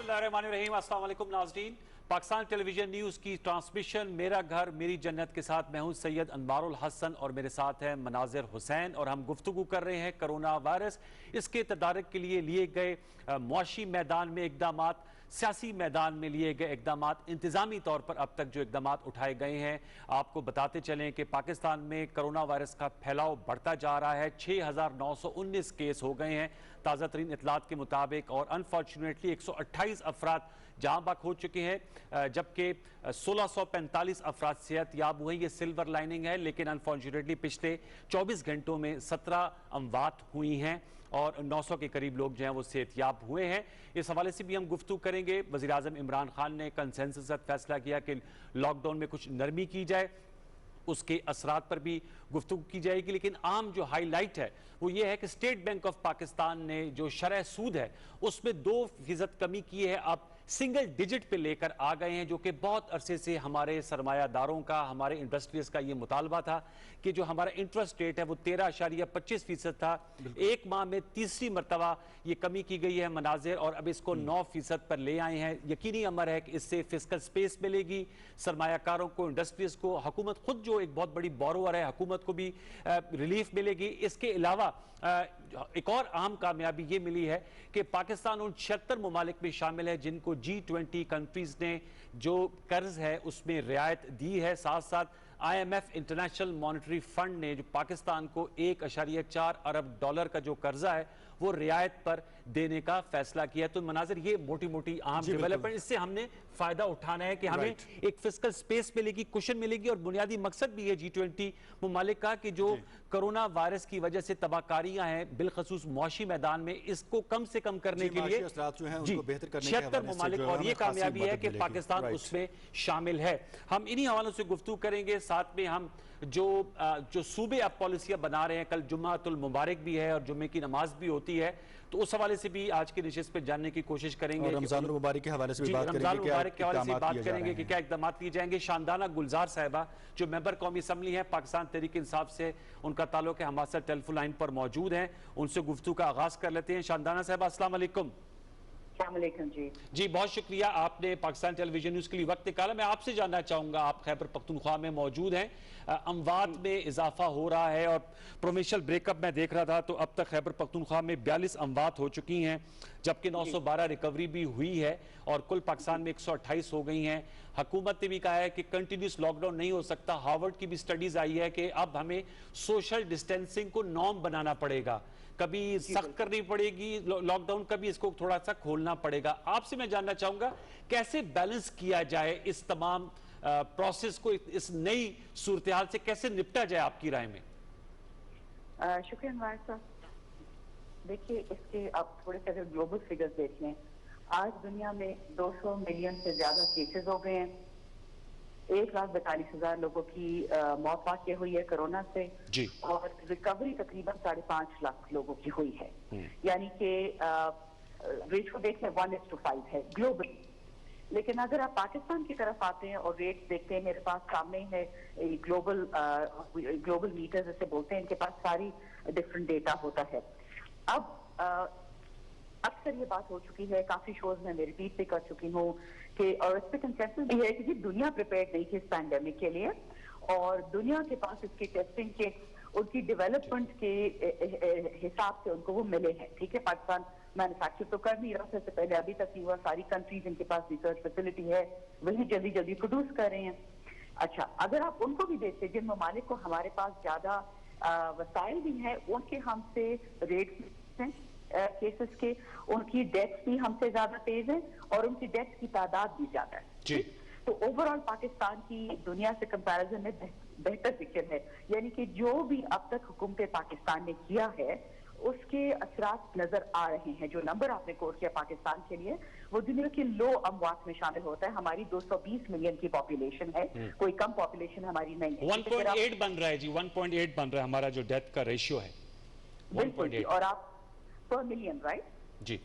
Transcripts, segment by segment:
बिस्मिल्लाहिर्रहमानिर्रहीम। अस्सलाम वालेकुम नाज़रीन। पाकिस्तान टेलीविजन न्यूज़ की ट्रांसमिशन मेरा घर मेरी जन्नत के साथ मैं हूं सैयद अनवारुल हसन और मेरे साथ हैं मनाजिर हुसैन और हम गुफ्तगू कर रहे हैं कोरोना वायरस, इसके तदारक के लिए गए मुआशी मैदान में इक़दामात, सियासी मैदान में लिए गए इक़दामात, इंतज़ामी तौर पर अब तक जो इक़दामात उठाए गए हैं। आपको बताते चलें कि पाकिस्तान में कोरोना वायरस का फैलाव बढ़ता जा रहा है। 6,919 केस हो गए हैं ताज़ा तरीन इतलात के मुताबिक और अनफॉर्चुनेटली 128 अफराद जहाँ बाक हो चुके हैं, जबकि 1645 अफराद सेहत याब हुए। ये सिल्वर लाइनिंग है, लेकिन अनफॉर्चुनेटली पिछले 24 घंटों में 17 अमवात हुई हैं और 900 के करीब लोग जो हैं वो सेहतयाब हुए हैं। इस हवाले से भी हम गुफ्तगू करेंगे। वज़ीर आज़म इमरान खान ने कंसेंसस से फैसला किया कि लॉकडाउन में कुछ नरमी की जाए, उसके असरात पर भी गुफ्तगू की जाएगी। लेकिन आम जो हाईलाइट है वो ये है कि स्टेट बैंक ऑफ पाकिस्तान ने जो शरह सूद है उसमें 2% कमी की है, अब सिंगल डिजिट पे लेकर आ गए हैं, जो कि बहुत अरसे से हमारे सरमायादारों का, हमारे इंडस्ट्रीज का ये मुतालबा था कि जो हमारा इंटरेस्ट रेट है वो 13.25% था। एक माह में तीसरी मरतबा ये कमी की गई है मनाजिर, और अब इसको 9% पर ले आए हैं। यकीनी अमर है कि इससे फिस्कल स्पेस मिलेगी सरमायाकारों को, इंडस्ट्रीज को, हुकूमत खुद जो एक बहुत बड़ी बोरोवर है हुकूमत को भी रिलीफ मिलेगी। इसके अलावा एक और अहम कामयाबी ये मिली है कि पाकिस्तान उन 76 ममालिक में शामिल है जिनको G20 कंट्रीज ने जो कर्ज है उसमें रियायत दी है। साथ साथ IMF इंटरनेशनल मॉनेटरी फंड ने जो पाकिस्तान को 1.4 अरब डॉलर का जो कर्जा है वो रियायत पर देने का फैसला किया। तो मनाजिर ये मोटी मोटी अहम डेवलपमेंट, इससे हमने फायदा उठाना है कि हमें एक फिस्कल स्पेस मिलेगी, कुशन मिलेगी, और बुनियादी मकसद भी है G20 ममालिक का कि जो कोरोना वायरस की वजह से तबाहकारियां हैं बिलखसूस मुआशी मैदान में, इसको कम से कम करने के लिए 76 ममालिक, और ये कामयाबी है कि पाकिस्तान उसमें शामिल है। हम इन्हीं हवालों से गुफ्तगू करेंगे। साथ में हम जो सूबे अब पॉलिसियां बना रहे हैं, कल जुम्मातुल मुबारक भी है और जुम्मे की नमाज भी होती है, तो उस हवाले से भी आज की नशिस्त पे जानने की कोशिश करेंगे। रमजान मुबारक के हवाले से भी बात करेंगे कि क्या इक़दामात किए जाएंगे। शानदाना गुलजार साहिबा जो मेंबर कौमी असम्बली हैं पाकिस्तान तहरीक इंसाफ से, उनका ताल्लुक है, हमारे साथ टेलीफोन लाइन पर मौजूद हैं, उनसे गुफ्तगू का आगाज कर लेते हैं। शानदाना साहिबा अस्सलाम वालेकुम। जी बहुत शुक्रिया, आपने पाकिस्तान टेलीविजन न्यूज़ के लिए वक्त निकाला। मैं आपसे जानना चाहूँगा, आप खैबर पख्तूनख्वा में मौजूद हैं, अमवात में इजाफा हो रहा है और प्रोविंशियल ब्रेकअप में देख रहा था तो अब तक खैबर पख्तूनख्वा में 42 अमवात हो चुकी हैं, जबकि 912 रिकवरी भी हुई है और कुल पाकिस्तान में 128 हो गई हैं। हुकूमत ने भी कहा है कि कंटिन्यूस लॉकडाउन नहीं हो सकता। हार्वर्ड की भी स्टडीज आई है कि अब हमें सोशल डिस्टेंसिंग को नॉर्म बनाना पड़ेगा, कभी सख्त करनी पड़ेगी लॉकडाउन, कभी इसको थोड़ा सा खोलना पड़ेगा। आपसे मैं जानना चाहूंगा कैसे बैलेंस किया जाए इस तमाम प्रोसेस को, इस नई सूरत हाल से कैसे निपटा जाए आपकी राय में? शुक्रिया अनवर साहब। देखिए, इसके आप थोड़े से अगर ग्लोबल फिगर्स देख लें, आज दुनिया में 200 मिलियन से ज्यादा केसेस हो गए हैं, 1,42,000 लोगों की मौत वाक़ई हुई है कोरोना से जी, और रिकवरी तकरीबन 5.5 लाख लोगों की हुई है। यानी कि रेशो देख लें 1:5 है ग्लोबल। लेकिन अगर आप पाकिस्तान की तरफ आते हैं और रेट्स देखते हैं, मेरे पास सामने ही है ग्लोबल मीटर्स जैसे बोलते हैं, इनके पास सारी डिफरेंट डेटा होता है। अब अक्सर ये बात हो चुकी है, काफी शोज में मैं रिपीट भी कर चुकी हूँ कि, और इस पे कंसेंसस भी है कि दुनिया प्रिपेयर्ड नहीं थी इस पैंडेमिक के लिए, और दुनिया के पास इसकी टेस्टिंग के, उनकी डेवलपमेंट के हिसाब से उनको वो मिले हैं। ठीक है, पाकिस्तान मैन्युफैक्चर तो कर नहीं रहा, सबसे पहले अभी तक नहीं हुआ। सारी कंट्रीज इनके पास रिसर्च फैसिलिटी है, वही जल्दी जल्दी प्रोड्यूस कर रहे हैं। अच्छा, अगर आप उनको भी देखते, जिन ममालिक को हमारे पास ज्यादा वसाइल भी है, उनके हमसे रेट्स हैं केसेस के, उनकी डेथ्स भी हमसे ज्यादा तेज है और उनकी डेथ्स की तादाद भी ज्यादा है जी। तो ओवरऑल पाकिस्तान की दुनिया से कंपैरिजन में बेहतर पिक्चर है। यानी कि जो भी अब तक हुकूमत पाकिस्तान ने किया है उसके असरात नजर आ रहे हैं। जो नंबर आपने कोट किया पाकिस्तान के लिए, वो दुनिया की लो अमवात में शामिल होता है। हमारी 220 मिलियन की पॉपुलेशन है, कोई कम पॉपुलेशन हमारी नहीं है। 1.8 बन रहा है जी, 1.8 बन रहा है हमारा जो डेथ का रेशियो है, 1.8। और आप पर मिलियन, राइट जी।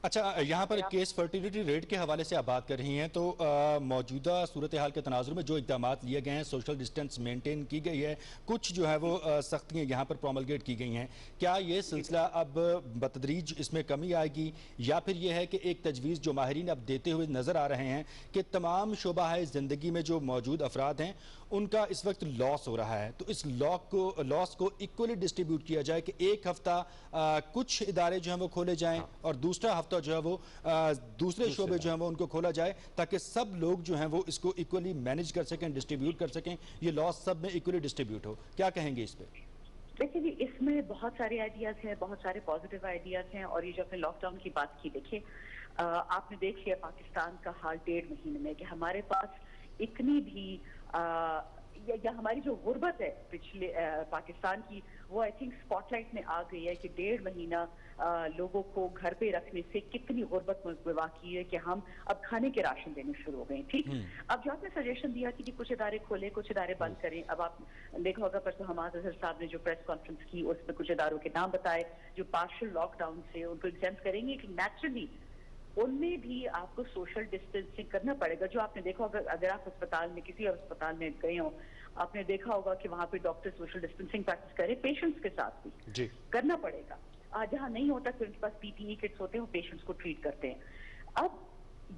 अच्छा, यहाँ पर केस फर्टिलिटी रेट के हवाले से आप बात कर रही हैं, तो मौजूदा सूरत हाल के तनाजुर में जो इक़दाम लिए गए हैं, सोशल डिस्टेंस मेंटेन की गई है, कुछ जो है वो सख्तियाँ यहाँ पर प्रोमलगेट की गई हैं, क्या ये सिलसिला अब बतदरीज इसमें कमी आएगी, या फिर ये है कि एक तजवीज़ जो माहिरीन अब देते हुए नज़र आ रहे हैं कि तमाम शोबा है ज़िंदगी में जो मौजूद अफराद हैं उनका इस वक्त लॉस हो रहा है, तो इस लॉस को इक्वली डिस्ट्रीब्यूट किया जाए कि एक हफ्ता कुछ इदारे जो हैं वो खोले जाएं और दूसरा हफ्ता जो है वो दूसरे शोबे जो हैं वो उनको खोला जाए, ताकि सब लोग जो हैं वो इसको इक्वली मैनेज कर सकें, डिस्ट्रीब्यूट कर सकें, ये लॉस सब में इक्वली डिस्ट्रीब्यूट हो। क्या कहेंगे इस पे? देखिए जी, इसमें बहुत सारे आइडियाज हैं, बहुत सारे पॉजिटिव आइडियाज हैं। और ये जो आपने लॉकडाउन की बात की, देखिए आपने देख लिया पाकिस्तान का हाल 1.5 महीने में कि हमारे पास इतनी भी या हमारी जो गुर्बत है पिछले पाकिस्तान की, वो आई थिंक स्पॉटलाइट में आ गई है कि 1.5 महीना लोगों को घर पे रखने से कितनी गुर्बत मुझबा की है कि हम अब खाने के राशन देने शुरू हो गए। ठीक, अब जो आपने सजेशन दिया कि कुछ इदारे खोले, कुछ इदारे बंद करें, अब आप देखा होगा परसों हमाद अजहर साहब ने जो प्रेस कॉन्फ्रेंस की उसमें कुछ इदारों के नाम बताए जो पार्शियल लॉकडाउन से उनको एग्जेम्प्ट करेंगे, कि नेचुरली उनमें भी आपको सोशल डिस्टेंसिंग करना पड़ेगा। जो आपने देखा होगा, अगर आप अस्पताल में किसी अस्पताल में गए हो, आपने देखा होगा कि वहां पे डॉक्टर सोशल डिस्टेंसिंग प्रैक्टिस करें, पेशेंट्स के साथ भी जी करना पड़ेगा। जहां नहीं होता फिर उनके पास पीपीई किट्स होते हैं, वो पेशेंट्स को ट्रीट करते हैं। अब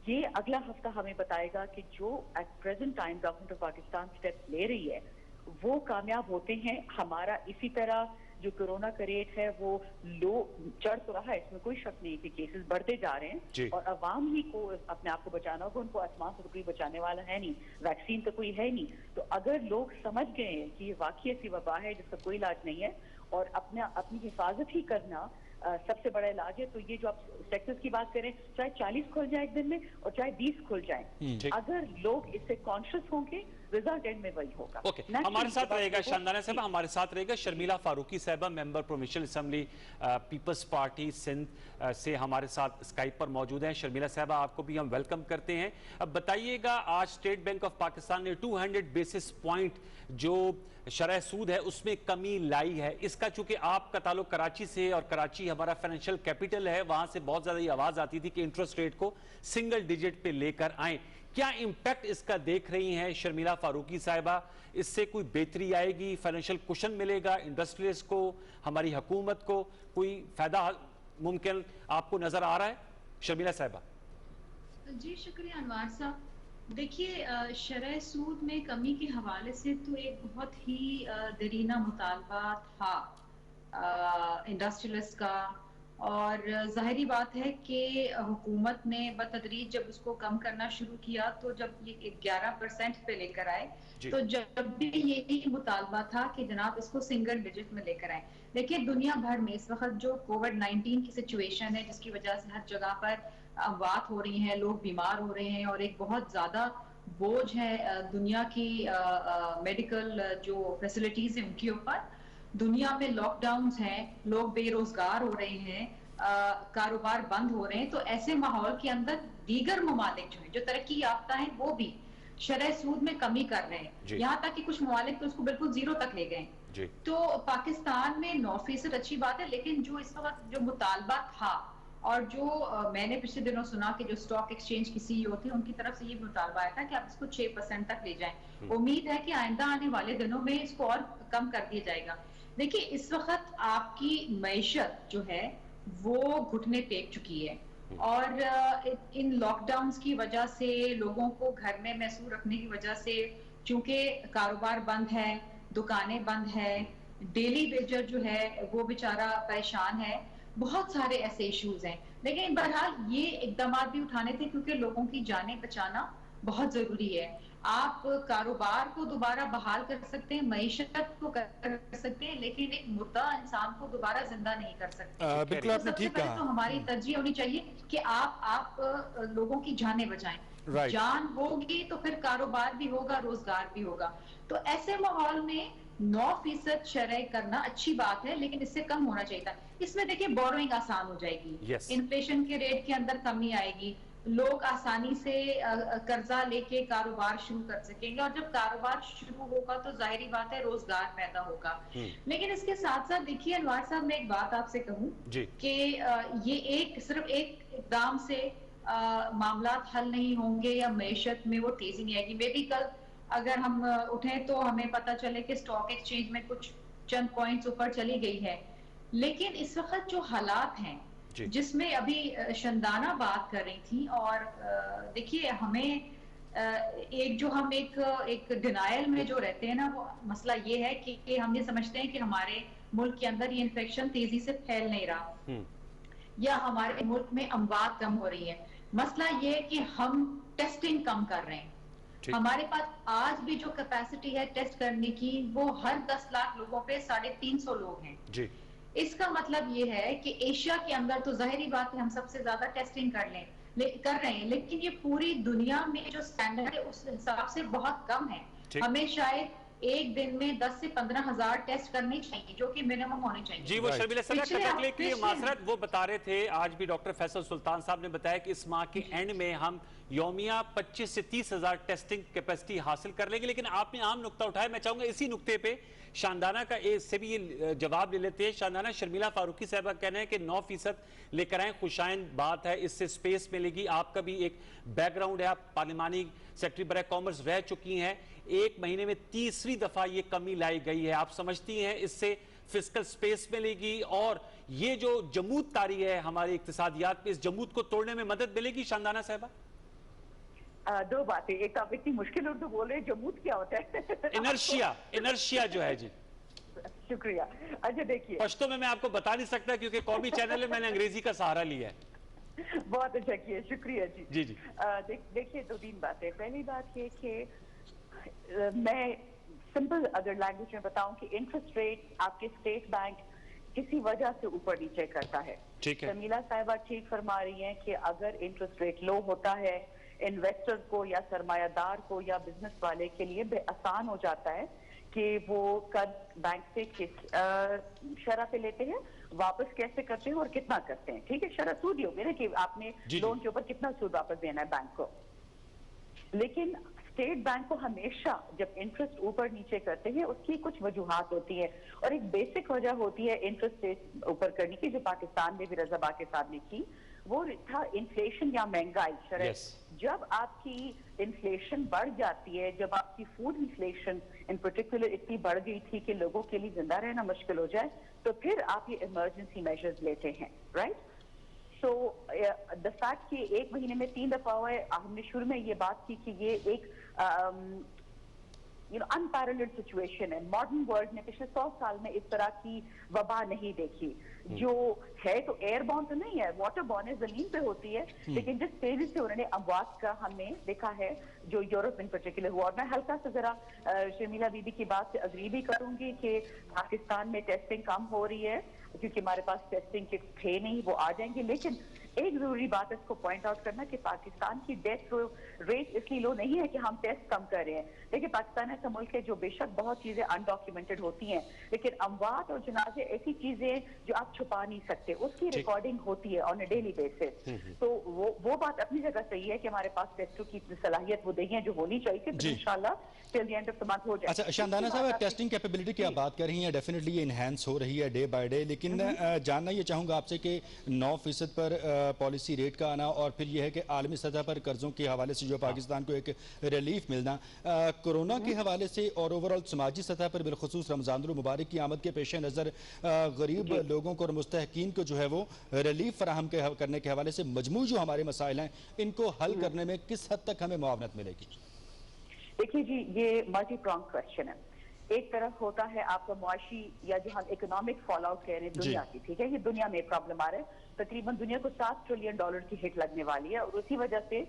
ये अगला हफ्ता हमें बताएगा कि जो at present time government of Pakistan steps ले रही है वो कामयाब होते हैं। हमारा इसी तरह जो कोरोना का रेट है वो लो चढ़ तो रहा है, इसमें कोई शक नहीं कि केसेस बढ़ते जा रहे हैं, और अवाम ही को अपने आप को बचाना होगा। उनको आसमान से तो कोई बचाने वाला है नहीं, वैक्सीन तो कोई है नहीं। तो अगर लोग समझ गए हैं कि ये वाकई ऐसी वबा है जिसका कोई इलाज नहीं है और अपनी हिफाजत ही करना सबसे बड़ा इलाज है, तो ये जो आप सेक्टर्स की बात करें, चाहे 40 खुल जाए एक दिन में और चाहे 20 खुल जाए, अगर लोग इससे कॉन्शियस होंगे, रिजल्ट एंड में वही होगा। ओके, हमारे साथ रहेगा शानदाना साहब, हमारे साथ रहेगा शर्मिला फारूकी साहबा, member provincial assembly People's Party Sindh से हमारे साथ स्काइप पर मौजूद हैं। शर्मिला साहबा, आपको भी हम वेलकम करते हैं। अब बताइएगा, आज स्टेट बैंक ऑफ पाकिस्तान ने 200 बेसिस पॉइंट जो शरह सूद है उसमें कमी लाई है। इसका चूंकि आपका ताल्लुक कराची से और कराची हमारा फाइनेंशियल कैपिटल है, वहां से बहुत ज्यादा ये आवाज आती थी कि इंटरेस्ट रेट को सिंगल डिजिट पे लेकर आए। क्या इंपैक्ट इसका देख रही हैं शर्मिला फारूकी साहिबा? इससे कोई बेहतरी आएगी, फाइनेंशियल कुशन मिलेगा इंडस्ट्रीज को, हमारी हुकूमत को, कोई फायदा मुमकिन आपको नजर आ रहा है शर्मिला साहिबा? जी शुक्रिया अनवार साहब। देखिए, शरह सूद में कमी के हवाले से तो एक बहुत ही दरीना मुतालबा था इंडस्ट्रियलिस्ट का, और जाहिरी बात है कि हुकूमत ने बतदरीज जब उसको कम करना शुरू किया, तो जब ये 11% पे लेकर आए, तो जब भी यही मुतालबा था कि जनाब इसको सिंगल डिजिट में लेकर आए। देखिए, दुनिया भर में इस वक्त जो कोविड-19 की सिचुएशन है, जिसकी वजह से हर जगह पर अमवात हो रही हैं, लोग बीमार हो रहे हैं, और एक बहुत ज्यादा बोझ है दुनिया की मेडिकल जो फैसिलिटीज है उनके ऊपर। दुनिया में लॉकडाउन्स हैं, लोग बेरोजगार हो रहे हैं, कारोबार बंद हो रहे हैं। तो ऐसे माहौल के अंदर दीगर ममालिक जो है, जो तरक्की याफ्ता है, वो भी शरह सूद में कमी कर रहे हैं, यहाँ तक कि कुछ ममालिक तो उसको बिल्कुल जीरो तक ले गए। तो पाकिस्तान में 9% अच्छी बात है, लेकिन जो इस वक्त जो मुतालबा था, और जो मैंने पिछले दिनों सुना कि जो स्टॉक एक्सचेंज की सीईओ थे, उनकी तरफ से ये मुतालबा आया था कि आप इसको 6% तक ले जाएं। उम्मीद है कि आइंदा आने वाले दिनों में इसको और कम कर दिया जाएगा। देखिए, इस वक्त आपकी मईशत जो है वो घुटने टेक चुकी है, और इन लॉकडाउन्स की वजह से, लोगों को घर में महसूस रखने की वजह से, चूंकि कारोबार बंद है, दुकानें बंद है, डेली वेजर जो है वो बेचारा परेशान है, बहुत सारे ऐसे इश्यूज हैं। लेकिन बहरहाल ये इकदाम भी उठाने थे क्योंकि लोगों की जानें बचाना बहुत जरूरी है। आप कारोबार को दोबारा बहाल कर सकते हैं, मईशत को कर सकते हैं, लेकिन एक मुर्दा इंसान को दोबारा जिंदा नहीं कर सकते। बिल्कुल आपने ठीक कहा। तो हमारी तरजीह होनी चाहिए कि आप लोगों की जानें बचाएं। जान होगी तो फिर कारोबार भी होगा, रोजगार भी होगा। तो ऐसे माहौल में 9% शरह करना अच्छी बात है, लेकिन इससे कम होना चाहिए था। इसमें देखिए, बोरोइंग आसान हो जाएगी, इन्फ्लेशन के रेट के अंदर कमी आएगी, लोग आसानी से कर्जा लेके कारोबार शुरू कर सकेंगे, और जब कारोबार शुरू होगा तो जाहिरी बात है रोजगार पैदा होगा। लेकिन इसके साथ साथ देखिए अनवार साहब, मैं एक बात आपसे कहूं कि ये सिर्फ एक اقدام سے معاملات حل نہیں ہوں گے یا معیشت میں وہ تیزی نہیں آئے گی. مے بی کل اگر ہم اٹھیں تو ہمیں پتہ چلے کہ اسٹاک ایکسچینج میں کچھ چند پوائنٹس اوپر چلی گئی ہے, لیکن اس وقت جو حالات ہیں جس میں ابھی شندانہ بات کر رہی تھی, اور دیکھیے ہمیں ایک جو ہم ایک ڈینائل میں جو رہتے ہیں نا, وہ مسئلہ یہ ہے کہ ہم یہ سمجھتے ہیں کہ ہمارے ملک کے اندر یہ انفیکشن تیزی سے پھیل نہیں رہا یا ہمارے ملک میں اموات کم ہو رہی ہے. مسئلہ یہ ہے کہ ہم ٹیسٹنگ کم کر رہے ہیں. ہمارے پاس آج بھی جو کیپیسٹی ہے ٹیسٹ کرنے کی وہ ہر 10 لاکھ لوگوں پہ 350 لوگ ہیں. اس کا مطلب یہ ہے کہ ایشیا کے اندر تو ظاہری بات ہے ہم سب سے زیادہ ٹیسٹنگ کر رہے ہیں, لیکن یہ پوری دنیا میں جو سٹینڈرڈ ہے اس حساب سے بہت کم ہے. ہمیں شاید ایک دن میں 10 سے 15 ہزار ٹیسٹ کرنے چاہیے جو کہ منیمم ہونے چاہیے. جی وہ شرمیلا صدر کے لیے معذرت, وہ بتا رہے تھے آج بھی ڈاکٹر فیصل سلطان صاحب نے بتایا کہ اس ماہ کے اینڈ میں ہم یومیہ 25 سے 30 ہزار ٹیسٹنگ کیپیسٹی حاصل کر لیں گے. لیکن آپ نے عام نقطہ اٹھایا, میں چاہوں گا اسی نقطے پہ شاندانہ کا سے بھی یہ جواب لے لیتے ہیں. شاندانہ, شرمیلا فاروقی صاحبہ کہنا ہے کہ 9% لے کر آئیں, خوشائن بات ہے, اس سے سپیس ملے گی. آپ کا بھی ایک بیک گراؤنڈ ہے, آپ پارلیمانی سیکرٹری برائے کامرس رہ چکی ہیں. ایک مہینے میں تیسری دفعہ یہ کمی لائی گئی ہے. آپ سمجھتی ہیں اس سے فسکل سپیس ملے گی, اور یہ جو جمود طاری ہے ہماری اقتصادیات پہ, اس جمود کو توڑنے میں مدد ملے گی شاندانہ صاحبہ؟ دو باتیں, ایک آپ اتنی مشکل اردو بول رہے ہیں, جمود کیا ہوتا ہے؟ انرشیا جو ہے. جی شکریہ. اچھا دیکھیے, پشتو میں آپ کو بتا نہیں سکتا کیونکہ قومی چینل ہے, میں نے انگریزی کا سہارا لیا ہے. بہت اچھا کیا, شکریہ. جی جی دیکھیے 2-3 باتیں. پہلی بات یہ کہ میں سمپل اگر لینگویج میں بتاؤں کہ انٹرسٹ ریٹ آپ کے اسٹیٹ بینک کسی وجہ سے اوپر نیچے کرتا ہے. شرمیلا صاحبہ ٹھیک فرما رہی ہیں کہ اگر انٹرسٹ ریٹ لو ہوتا ہے, انویسٹر کو یا سرمایہ دار کو یا بزنس والے کے لیے بے آسان ہو جاتا ہے کہ وہ قرض بینک سے کس شرح پہ لیتے ہیں, واپس کیسے کرتے ہیں اور کتنا کرتے ہیں. ٹھیک ہے, شرح سود ہی ہوگی نا کہ آپ نے لون کے اوپر کتنا سود واپس دینا ہے بینک کو. لیکن اسٹیٹ بینک کو ہمیشہ جب انٹرسٹ اوپر نیچے کرتے ہیں اس کی کچھ وجوہات ہوتی ہیں, اور ایک بیسک وجہ ہوتی ہے انٹرسٹ ریٹ اوپر کرنے کی جو پاکستان میں بھی رضا باقی صاحب نے کی, وہ تھا انفلیشن یا مہنگائی. جب آپ کی انفلیشن بڑھ جاتی ہے, جب آپ کی فوڈ انفلیشن ان پرٹیکولر اتنی بڑھ گئی تھی کہ لوگوں کے لیے زندہ رہنا مشکل ہو جائے, تو پھر آپ یہ ایمرجنسی میجرز لیتے ہیں, رائٹ. سو دا فیکٹ کہ ایک مہینے میں 3 دفعہ ہوا ہے, ہم نے شروع میں یہ بات کی کہ یہ ایک unparalleled سچویشن ہے. ماڈرن ورلڈ نے پچھلے 100 سال میں اس طرح کی وبا نہیں دیکھی. جو ہے تو ایئر بورن تو نہیں ہے, واٹر بورن ہے, زمین پہ ہوتی ہے, لیکن جس تیزی سے انہوں نے اموات کا ہم نے دیکھا ہے جو یورپ ان پرٹیکولر ہوا. اور میں ہلکا سا ذرا شرمیلا بی بی کی بات سے اگری بھی کروں گی کہ پاکستان میں ٹیسٹنگ کم ہو رہی ہے کیونکہ ہمارے پاس ٹیسٹنگ کٹس تھے نہیں, وہ آ جائیں گے. لیکن ایک ضروری بات اس کو پوائنٹ آؤٹ کرنا کہ پاکستان کی ڈیتھ ریٹ اس لیے لو نہیں ہے کہ ہم ٹیسٹ کم کر رہے ہیں. دیکھیں پاکستان ایسا ملک ہے جو بے شک بہت چیزیں انڈاکیومنٹڈ ہوتی ہیں, لیکن اموات اور جنازے ایسی چیزیں جو آپ چھپا نہیں سکتے, اس کی ریکارڈنگ ہوتی ہے آن اے ڈیلی بیسس. تو وہ بات اپنی جگہ صحیح ہے کہ ہمارے پاس ٹیسٹوں کی صلاحیت وہ نہیں ہے جو ہونی چاہیے, تو انشاءاللہ till the end of the month ہو جائے. اچھا شاندانہ صاحب, ٹیسٹنگ کیپیبلٹی کی آپ بات کر رہی ہیں, ڈیفینیٹلی یہ انہینس ہو رہی ہے ڈے بائی ڈے, لیکن جاننا یہ چاہوں گا آپ سے کہ 9% پر پالیسی ریٹ کا آنا, اور پھر یہ ہے کہ عالمی سطح پر قرضوں کے حوالے سے جو پاکستان کو ایک ریلیف ملنا, کورونا کے حوالے سے اور اوورال سماجی سطح پر بالخصوص رمضان المبارک کی آمد کے پیش نظر غریب لوگوں کو اور مستحقین کو جو ہے وہ ریلیف فراہم کرنے کے حوالے سے مجموعی جو ہمارے مسائل ہیں ان کو حل کرنے میں کس حد تک ہمیں معاونت ملے گی؟ دیکھیے جی, یہ ملٹی پرانگ کویسچن ہے. ایک طرف ہوتا ہے آپ کا معاشی یا جو ہم اکنامک فال آؤٹ کہہ رہے ہیں دنیا کی, ٹھیک ہے, یہ دنیا میں پرابلم آ رہا ہے. تقریباً دنیا کو $7 ٹریلین کی ہٹ لگنے والی ہے, اور اسی وجہ سے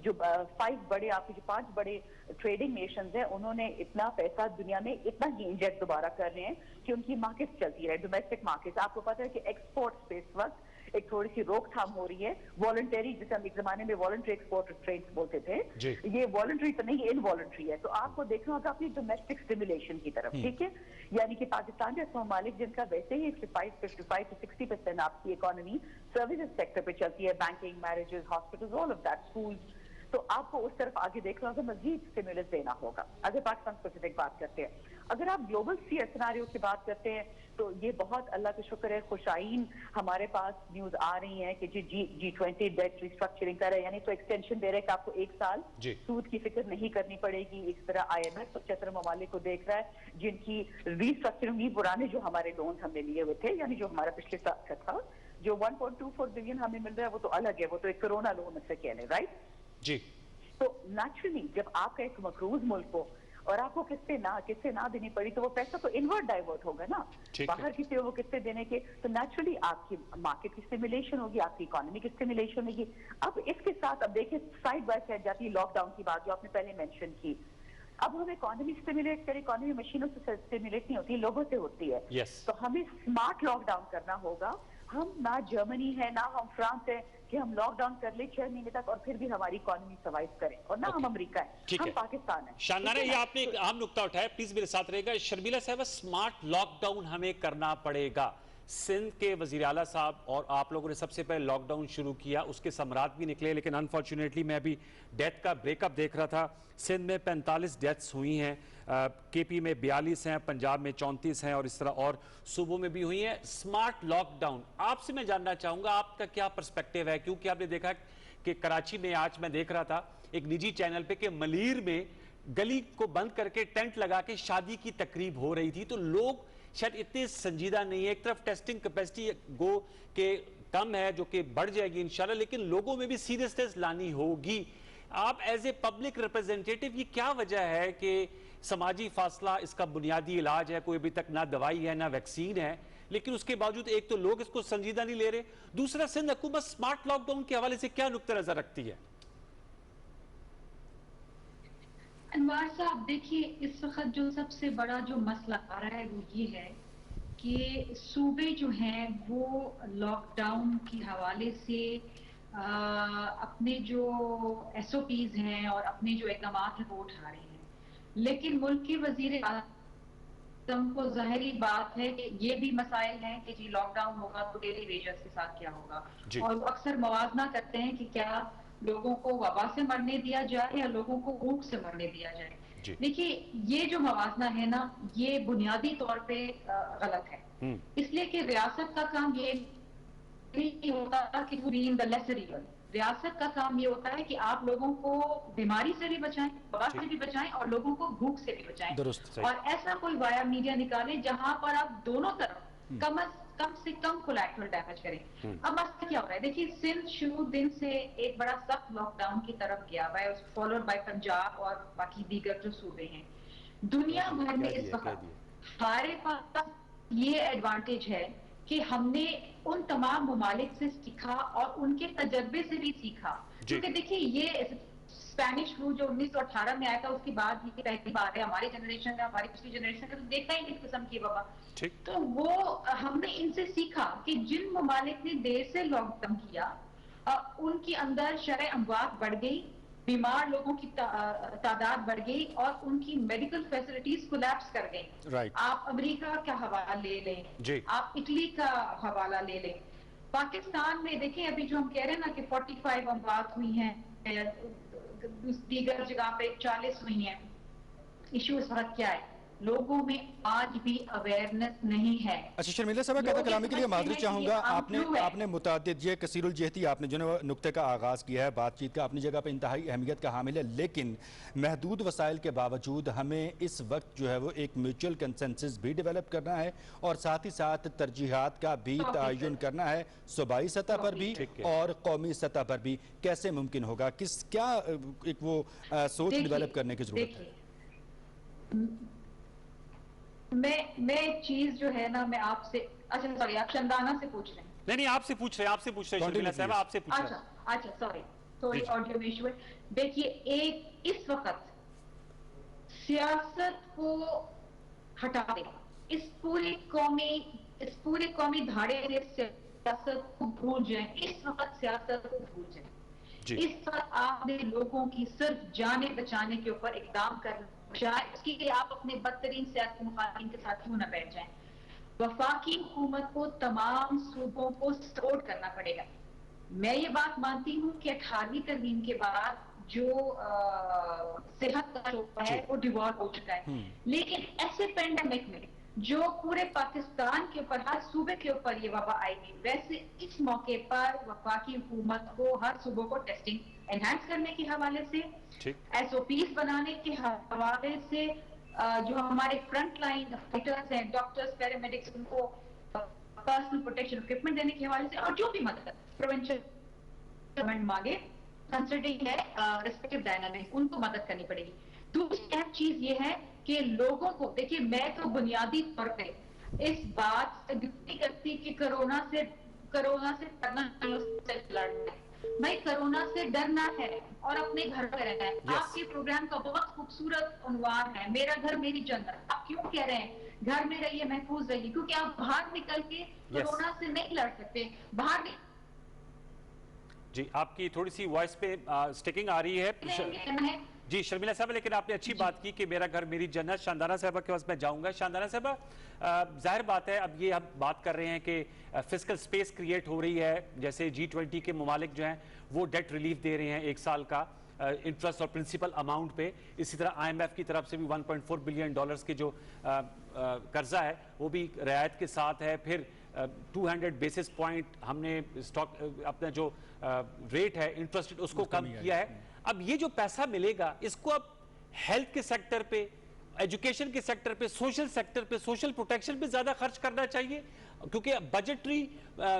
جو 5 بڑے آپ کے جو 5 بڑے ٹریڈنگ نیشنز ہیں انہوں نے اتنا پیسہ دنیا میں اتنا ہی انجیکٹ دوبارہ کر رہے ہیں کہ ان کی مارکیٹ چلتی رہے, ڈومیسٹک مارکیٹ. آپ کو پتا ہے کہ ایکسپورٹ پہ اس وقت ایک تھوڑی سی روک تھام ہو رہی ہے, والنٹری, جسے ہم ایک زمانے میں والنٹری ایکسپورٹ ٹریڈ بولتے تھے, یہ والنٹری تو نہیں, انوالنٹری ہے. تو آپ کو دیکھنا ہوگا اپنی ڈومیسٹک اسٹیمولیشن کی طرف, ٹھیک ہے, یعنی کہ پاکستان جیسے ممالک جن کا ویسے ہی 55 to 60% آپ کی اکانومی سروسز سیکٹر پہ چلتی ہے, banking, marriages, hospitals, all of that, schools, تو آپ کو اس طرف آگے دیکھنا ہوگا, مزید اسٹیمولس دینا ہوگا. اگر پاکستان اسپیسیفک بات کرتے ہیں, اگر آپ گلوبل سیناریو کی بات کرتے ہیں تو یہ بہت اللہ کا شکر ہے خوشائن ہمارے پاس نیوز آ رہی ہیں کہ G20 ڈیٹ ریسٹرکچرنگ کر رہے ہیں, یعنی تو ایکسٹینشن دے رہے کہ آپ کو 1 سال سود کی فکر نہیں کرنی پڑے گی. اس طرح IMF 75 ممالک کو دیکھ رہا ہے جن کی ریسٹرکچرنگ پرانے جو ہمارے لونز ہم نے لیے ہوئے تھے, یعنی جو ہمارا پچھلے سال کا تھا, جو 1.24 بلین ہمیں مل رہا ہے وہ تو الگ ہے, وہ تو ایک کرونا لون سے کہہ لیں, رائٹ. جی تو نیچرلی جب آپ کا ایک مقروض ملک ہو اور آپ کو قسطیں نہ دینی پڑی تو وہ پیسہ تو انورٹ ڈائیورٹ ہوگا نا باہر کسی وہ قسطیں دینے کے, تو نیچرلی آپ کی مارکیٹ کی اسٹیمولیشن ہوگی, آپ کی اکانومی کی اسٹیمولیشن ہوگی. اب اس کے ساتھ اب دیکھیں سائڈ بائی سائڈ جاتی ہے لاک ڈاؤن کی بات جو آپ نے پہلے مینشن کی. اب ہمیں اکانومی اسٹیمولیٹ کریں, اکانومی مشینوں سے اسٹیمولیٹ نہیں ہوتی, لوگوں سے ہوتی ہے. تو ہمیں اسمارٹ لاک ڈاؤن کرنا ہوگا. ہم نہ جرمنی ہے نہ ہم فرانس ہے کہ ہم لاک ڈاؤن کر لیں 6 مہینے تک اور پھر بھی ہماری اکانومی سروائیو کریں, اور نہ ہم امریکہ ہیں, ہم پاکستان ہیں. شاندار ہے, یہ آپ نے ایک اہم نقطہ اٹھایا, پلیز میرے ساتھ رہے گا. شرمیلا صاحبہ, اسمارٹ لاک ڈاؤن ہمیں کرنا پڑے گا. سندھ کے وزیر اعلیٰ صاحب اور آپ لوگوں نے سب سے پہلے لاک ڈاؤن شروع کیا, اس کے ثمرات بھی نکلے, لیکن انفارچونیٹلی میں ابھی ڈیتھ کا بریک اپ دیکھ رہا تھا. سندھ میں 45 ڈیتھس ہوئی ہیں, کے پی میں 42 ہیں, پنجاب میں 34 ہیں, اور اس طرح اور صوبوں میں بھی ہوئی ہیں. اسمارٹ لاک ڈاؤن آپ سے میں جاننا چاہوں گا آپ کا کیا پرسپیکٹیو ہے, کیونکہ آپ نے دیکھا کہ کراچی میں آج میں دیکھ رہا تھا ایک نجی چینل پہ کہ ملیر میں گلی کو بند کر کے ٹینٹ لگا کے شادی کی تقریب ہو رہی تھی. تو لوگ شاید اتنے سنجیدہ نہیں ہے. ایک طرف ٹیسٹنگ کیپیسٹی گو کہ کم ہے جو کہ بڑھ جائے گی انشاءاللہ, لیکن لوگوں میں بھی سیریسنس لانی ہوگی. آپ ایز اے پبلک ریپرزینٹیٹیو یہ کیا وجہ ہے کہ سماجی فاصلہ اس کا بنیادی علاج ہے, کوئی ابھی تک نہ دوائی ہے نہ ویکسین ہے, لیکن اس کے باوجود ایک تو لوگ اس کو سنجیدہ نہیں لے رہے, دوسرا سندھ حکومت سمارٹ لاک ڈاؤن کے حوالے سے کیا نقطہ نظر رکھتی ہے؟ انوار صاحب دیکھیے, اس وقت جو سب سے بڑا جو مسئلہ آ رہا ہے وہ یہ ہے کہ صوبے جو ہیں وہ لاک ڈاؤن کے حوالے سے اپنے جو SOPs ہیں اور اپنے جو اقدامات ہیں وہ اٹھا رہے ہیں, لیکن ملک کے وزیر اعظم کو ظاہری بات ہے کہ یہ بھی مسائل ہیں کہ جی لاک ڈاؤن ہوگا تو ڈیلی ویجز کے ساتھ کیا ہوگا, اور وہ اکثر موازنہ کرتے ہیں کہ کیا لوگوں کو وبا سے مرنے دیا جائے یا لوگوں کو بھوک سے مرنے دیا جائے. دیکھیے یہ جو موازنہ ہے نا یہ بنیادی طور پہ غلط ہے, اس لیے کہ ریاست کا کام یہ نہیں ہوتا کہ ریاست کا کام یہ ہوتا ہے کہ آپ لوگوں کو بیماری سے بھی بچائیں, وبا سے بھی بچائیں, اور لوگوں کو بھوک سے بھی بچائیں. اور ایسا کوئی وایا میڈیا نکالیں جہاں پر آپ دونوں طرف کم سے کم کولیٹرل ڈیمیج کریں. اب مسئلہ کیا ہو رہا ہے, دیکھیے سندھ شروع دن سے ایک بڑا سخت لاک ڈاؤن کی طرف گیا ہوا ہے, فالوڈ بائی پنجاب اور باقی دیگر جو صوبے ہیں. دنیا بھر میں اس وقت ہمارے پاس یہ ایڈوانٹیج ہے کہ ہم نے ان تمام ممالک سے سیکھا اور ان کے تجربے سے بھی سیکھا, کیونکہ دیکھیے یہ اسپینش فلو جو 1918 میں آیا تھا اس کے بعد یہ پہلی بار ہے ہماری جنریشن میں, ہماری پچھلی جنریشن میں تو دیکھا ہی اس قسم کی وبا. تو وہ ہم نے ان سے سیکھا کہ جن ممالک نے دیر سے لاک ڈاؤن کیا ان کے اندر شرح اموات بڑھ گئی, بیمار لوگوں کی تعداد بڑھ گئی اور ان کی میڈیکل فیسلٹیز کولیپس کر گئی. آپ امریکہ کا حوالہ لے لیں, آپ اٹلی کا حوالہ لے لیں, پاکستان میں دیکھیں ابھی جو ہم کہہ رہے ہیں نا کہ 45 اموات ہوئی ہیں, دیگر جگہ پہ 40 ہوئی ہیں. ایشو اس وقت کیا ہے, لوگوں میں آج بھی اویئرنس نہیں ہے. اچھا شرمیلا صاحب قطع کلامی کے لیے معذرت چاہوں گا, آپ نے متعدد یہ کثیر الجہتی آپ نے جو نقطے کا آغاز کیا ہے بات چیت کا, اپنی جگہ پہ انتہائی اہمیت کا حامل ہے, لیکن محدود وسائل کے باوجود ہمیں اس وقت جو ہے وہ ایک میوچل کنسنسس بھی ڈیولپ کرنا ہے اور ساتھ ہی ساتھ ترجیحات کا بھی تعین کرنا ہے, صوبائی سطح پر بھی اور قومی سطح پر بھی. کیسے ممکن ہوگا, کیا ایک وہ سوچ ڈیولپ کرنے کی ضرورت ہے؟ میں ایک چیز جو ہے نا میں آپ سے, اچھا سوری آپ چندانہ سے پوچھ رہے ہیں؟ نہیں آپ سے پوچھ رہے ہیں شرمیلا صاحبہ, آپ سے پوچھ رہے ہیں. اچھا سوری آڈیو میں ایشو ہے. دیکھیے اس وقت سیاست کو ہٹا دیں, اس پورے قومی دھاڑے سے سیاست کو بھول جائیں, اس وقت سیاست کو بھول جائیں. اس وقت آپ نے لوگوں کی صرف جانیں بچانے کے اوپر اقدام کرنا, اس کے لیے آپ اپنے بدترین سیاسی مخالفین کے ساتھ کیوں نہ بیٹھ جائیں. وفاقی حکومت کو تمام صوبوں کو سپورٹ کرنا پڑے گا. میں یہ بات مانتی ہوں کہ 18ویں ترمیم کے بعد جو صحت کا شعبہ ہے وہ ڈیوالو ہو چکا ہے. لیکن ایسے پینڈیمک میں جو پورے پاکستان کے اوپر ہر صوبے کے اوپر یہ وبا آئے گی، ویسے اس موقع پر وفاقی حکومت کو ہر صوبوں کو ٹیسٹنگ انہینس کرنے کے حوالے سے، ایس او پیز بنانے کے حوالے سے، جو ہمارے فرنٹ لائن فائٹرز ہیں، ڈاکٹرز، پیرامیڈکس، ان کو پرسنل پروٹیکشن اکوپمنٹ دینے کے حوالے سے، اور جو بھی مدد پریونشن مانگے کنسلٹنگ ہے ریسپیکٹیو ڈائنامکس، ان کو مدد کرنی پڑے گی. دوسری اہم چیز یہ ہے کہ لوگوں کو دیکھیے، میں تو بنیادی طور پہ اس بات سے ڈپٹی کرتی کہ کرونا سے ڈرنا سے لڑنا ہے. بھائی کرونا سے ڈرنا ہے اور اپنے گھر پہ رہنا ہے. آپ کے پروگرام کا بہت خوبصورت عنوان ہے میرا گھر میری جنت. آپ کیوں کہہ رہے ہیں گھر میں رہیے، محفوظ رہیے؟ کیونکہ آپ باہر نکل کے کرونا سے نہیں لڑ سکتے. باہر جی آپ کی تھوڑی سی وائس پہ سٹیکنگ آ رہی ہے جی شرمیلا صاحبہ، لیکن آپ نے اچھی بات کی کہ میرا گھر میری جنت. شاندانہ صاحبہ کے پاس میں جاؤں گا. شاندانہ صاحبہ، ظاہر بات ہے اب یہ ہم بات کر رہے ہیں کہ فسکل سپیس کریٹ ہو رہی ہے، جیسے G20 کے ممالک جو ہیں وہ ڈیٹ ریلیف دے رہے ہیں 1 سال کا انٹرسٹ اور پرنسپل اماؤنٹ پہ. اسی طرح IMF کی طرف سے بھی $1.4 بلین کے جو قرضہ ہے وہ بھی رعایت کے ساتھ ہے. پھر 200 بیسس پوائنٹ ہم نے اسٹاک اپنا جو ریٹ ہے انٹرسٹ اس کو کم کیا ہے. اب یہ جو پیسہ ملے گا اس کو اب ہیلتھ کے سیکٹر پہ، ایجوکیشن کے سیکٹر پہ، سوشل سیکٹر پہ، سوشل پروٹیکشن پہ زیادہ خرچ کرنا چاہیے، کیونکہ بجٹری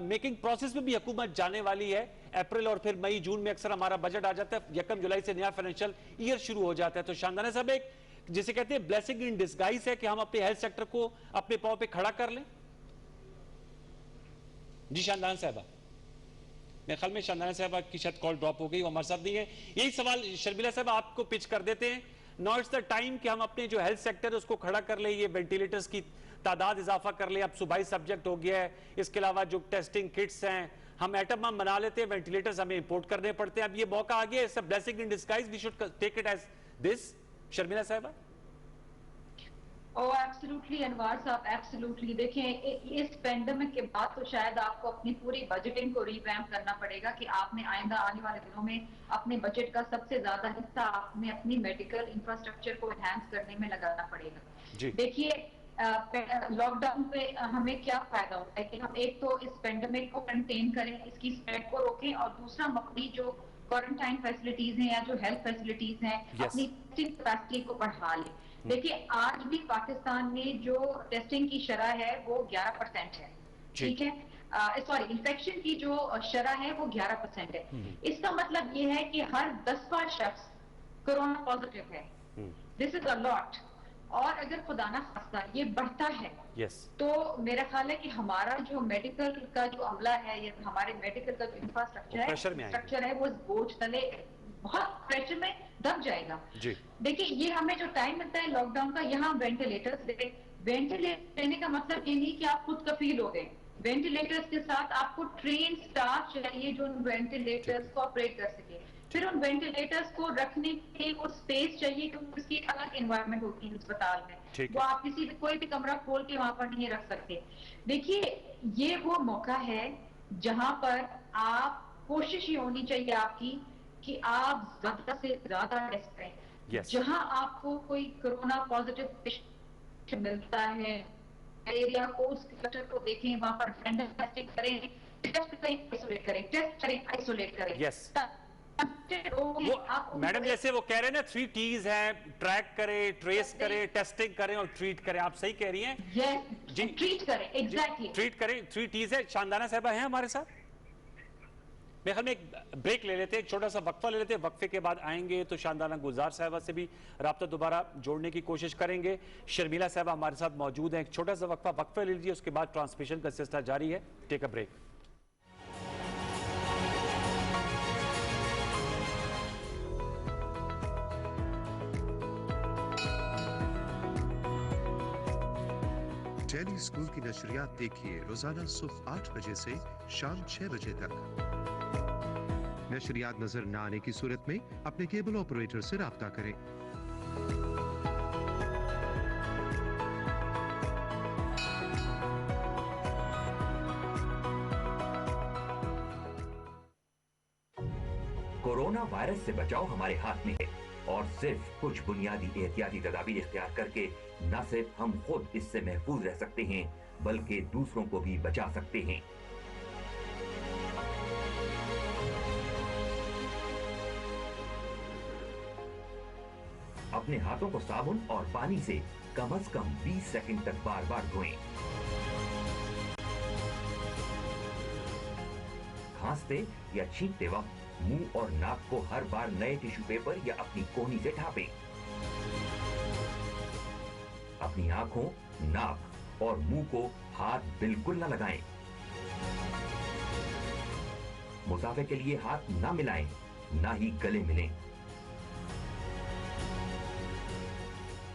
میکنگ پروسیس میں بھی حکومت جانے والی ہے. اپریل اور پھر مئی جون میں اکثر ہمارا بجٹ آ جاتا ہے، 1 جولائی سے نیا فائنینشیل ایئر شروع ہو جاتا ہے. تو شاندانہ صاحب ایک جسے کہتے ہیں بلیسنگ ان ڈسگائز ہے کہ ہم اپنے ہیلتھ سیکٹر کو اپنے پاؤں پہ کھڑا کر لیں. جی شاندانہ صاحبہ، میرے خیال میں شاندانہ صاحبہ کی شاید کال ڈراپ ہو گئی، وہ ہمارے ساتھ نہیں ہے. یہی سوال شرمیلا صاحب آپ کو پچ کر دیتے ہیں. ناؤ اٹس دا ٹائم کہ ہم اپنے جو ہیلتھ سیکٹر ہے اس کو کھڑا کر لیں. یہ وینٹیلیٹرز کی تعداد اضافہ کر لیں، اب صوبائی سبجیکٹ ہو گیا ہے. اس کے علاوہ جو ٹیسٹنگ کٹس ہیں، ہم ایٹم بم بنا لیتے ہیں، وینٹیلیٹرز ہمیں امپورٹ کرنے پڑتے ہیں. اب یہ موقع آ گیا ہے، it's a blessing in disguise, we should take it as this. Sharmila صاحبہ. ایبسلیوٹلی انوار صاحب، ایبسلیوٹلی. دیکھیں اس پینڈیمک کے بعد تو شاید آپ کو اپنی پوری بجٹنگ کو ریویمپ کرنا پڑے گا کہ آپ نے آئندہ آنے والے دنوں میں اپنے بجٹ کا سب سے زیادہ حصہ آپ نے اپنی میڈیکل انفراسٹرکچر کو انہینس کرنے میں لگانا پڑے گا. دیکھیے لاک ڈاؤن پہ ہمیں کیا فائدہ ہوتا ہے کہ ہم ایک تو اس پینڈیمک کو کنٹین کریں، اس کی اسپریڈ کو روکیں، اور دوسرا مقبولی جو کوارنٹائن فیسلٹیز ہیں یا جو ہیلتھ فیسلٹیز ہیں اپنی ٹیسٹنگ کیپیسٹی کو بڑھا لیں. دیکھیے آج بھی پاکستان میں جو ٹیسٹنگ کی شرح ہے وہ 11% ہے. ٹھیک ہے، سوری، انفیکشن کی جو شرح ہے وہ 11% ہے. اس کا مطلب یہ ہے کہ ہر 10واں شخص کرونا پازیٹیو ہے. دس از اے لاٹ. اور اگر خدا نہ خواستہ یہ بڑھتا ہے تو میرا خیال ہے کہ ہمارا جو میڈیکل کا جو عملہ ہے یا ہمارے میڈیکل کا جو انفراسٹرکچر ہے وہ بوجھ تلے بہت پریشر میں دب جائے گا. دیکھیں یہ ہمیں جو ٹائم ملتا ہے لاک ڈاؤن کا، یہاں وینٹیلیٹرز دیں. وینٹیلیٹر دینے کا مطلب یہ نہیں کہ آپ خود کفیل ہو گئے. وینٹیلیٹرز کے ساتھ آپ کو ٹرین سٹاف چاہیے جو ان وینٹیلیٹرز کو آپریٹ کر سکے. پھر ان وینٹیلیٹرز کو رکھنے کے وہ اسپیس چاہیے کیونکہ اس کی الگ انوائرمنٹ ہوتی ہے اسپتال میں. وہ آپ کسی بھی کوئی بھی کمرہ کھول کے وہاں پر نہیں رکھ سکتے. دیکھیے یہ وہ موقع ہے جہاں پر آپ کوشش یہ ہونی چاہیے آپ کی کہ آپ زیادہ سے زیادہ ٹیسٹ کریں. جہاں آپ کو کوئی کرونا پازیٹیو پیشنٹ ملتا ہے ایریا کو اس کلسٹر کو دیکھیں، وہاں پر رینڈم ٹیسٹنگ کریں، ٹیسٹ کریں، آئسولیٹ کریں، ٹیسٹ کریں، آئسولیٹ کریں. میڈم جیسے وہ کہہ رہے ہیں نا 3 T's ہیں، ٹریک کریں، ٹریس کریں، ٹیسٹنگ کریں اور ٹریٹ کریں. آپ صحیح کہہ رہی ہیں. جی ٹریٹ کریں، ایگزیکٹلی ٹریٹ کریں. 3 T's ہے. شاندانہ صاحبہ ہیں ہمارے ساتھ. میرے خیال میں ایک بریک لے لیتے ہیں، ایک چھوٹا سا وقفہ لے لیتے ہیں. وقفے کے بعد آئیں گے تو شاندانہ گلزار صاحبہ سے بھی رابطہ دوبارہ جوڑنے کی کوشش کریں گے. شرمیلا صاحبہ ہمارے ساتھ موجود ہیں. ایک چھوٹا سا وقفہ لے لیجیے، اس کے بعد ٹرانسمیشن کا سلسلہ جاری ہے. ٹیک اے بریک. ڈیلی اسکول کی نشریات دیکھیے روزانہ صبح 8 بجے سے شام 6 بجے تک. نشریات نظر نہ آنے کی صورت میں اپنے کیبل آپریٹر سے رابطہ کریں. कोरोना वायरस से बचाव हमारे हाथ में है और सिर्फ कुछ बुनियादी एहतियाती तदाबीर इख्तियार करके न सिर्फ हम खुद इससे महफूज रह सकते हैं बल्कि दूसरों को भी बचा सकते हैं। अपने हाथों को साबुन और पानी से कम 20 सेकंड तक बार बार धोएं। खांसते या छींकते वक्त मुंह और नाक को हर बार नए टिश्यू पेपर या अपनी कोहनी से ढांपें। अपनी आंखों, नाक और मुंह को हाथ बिल्कुल न लगाएं। मुसाफे के लिए हाथ ना मिलाएं, ना ही गले मिलें।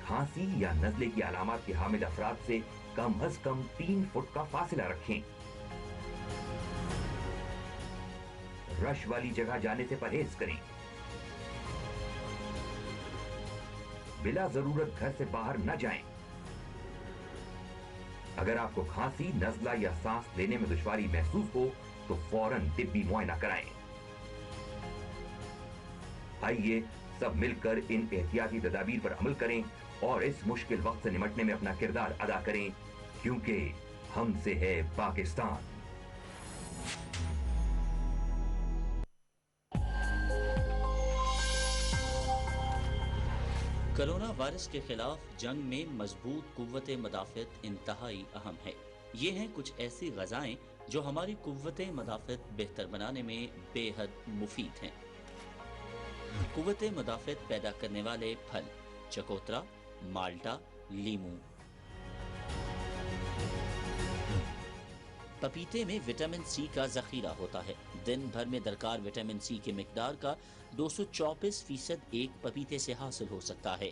खांसी या नज़ले की अलामत के हामिल अफराद से कम 3 फुट का फासला रखें। रश वाली जगह जाने से परहेज करें। बिला जरूरत घर से बाहर न जाएं। अगर आपको खांसी, नज़ला या सांस लेने में दुश्वारी महसूस हो तो फौरन तिब्बी मुआयना कराएं। आइए सब मिलकर इन एहतियाती तदाबीर पर अमल करें और इस मुश्किल वक्त से निपटने में अपना किरदार अदा करें, क्योंकि हमसे है पाकिस्तान। कोरोना वायरस के खिलाफ जंग में मजबूत कुव्वत मदाफ़त इंतहाई अहम है। ये हैं कुछ ऐसी ग़ज़ाएं जो हमारी कुव्वत मदाफ़त बेहतर बनाने में बेहद मुफीद हैं। कुव्वत मदाफ़त पैदा करने वाले फल: चकोतरा, माल्टा, लीमू। पपीते में विटामिन सी का जखीरा होता है। दिन भर में दरकार विटामिन सी की मिकदार का 224% एक पपीते से हासिल हो सकता है।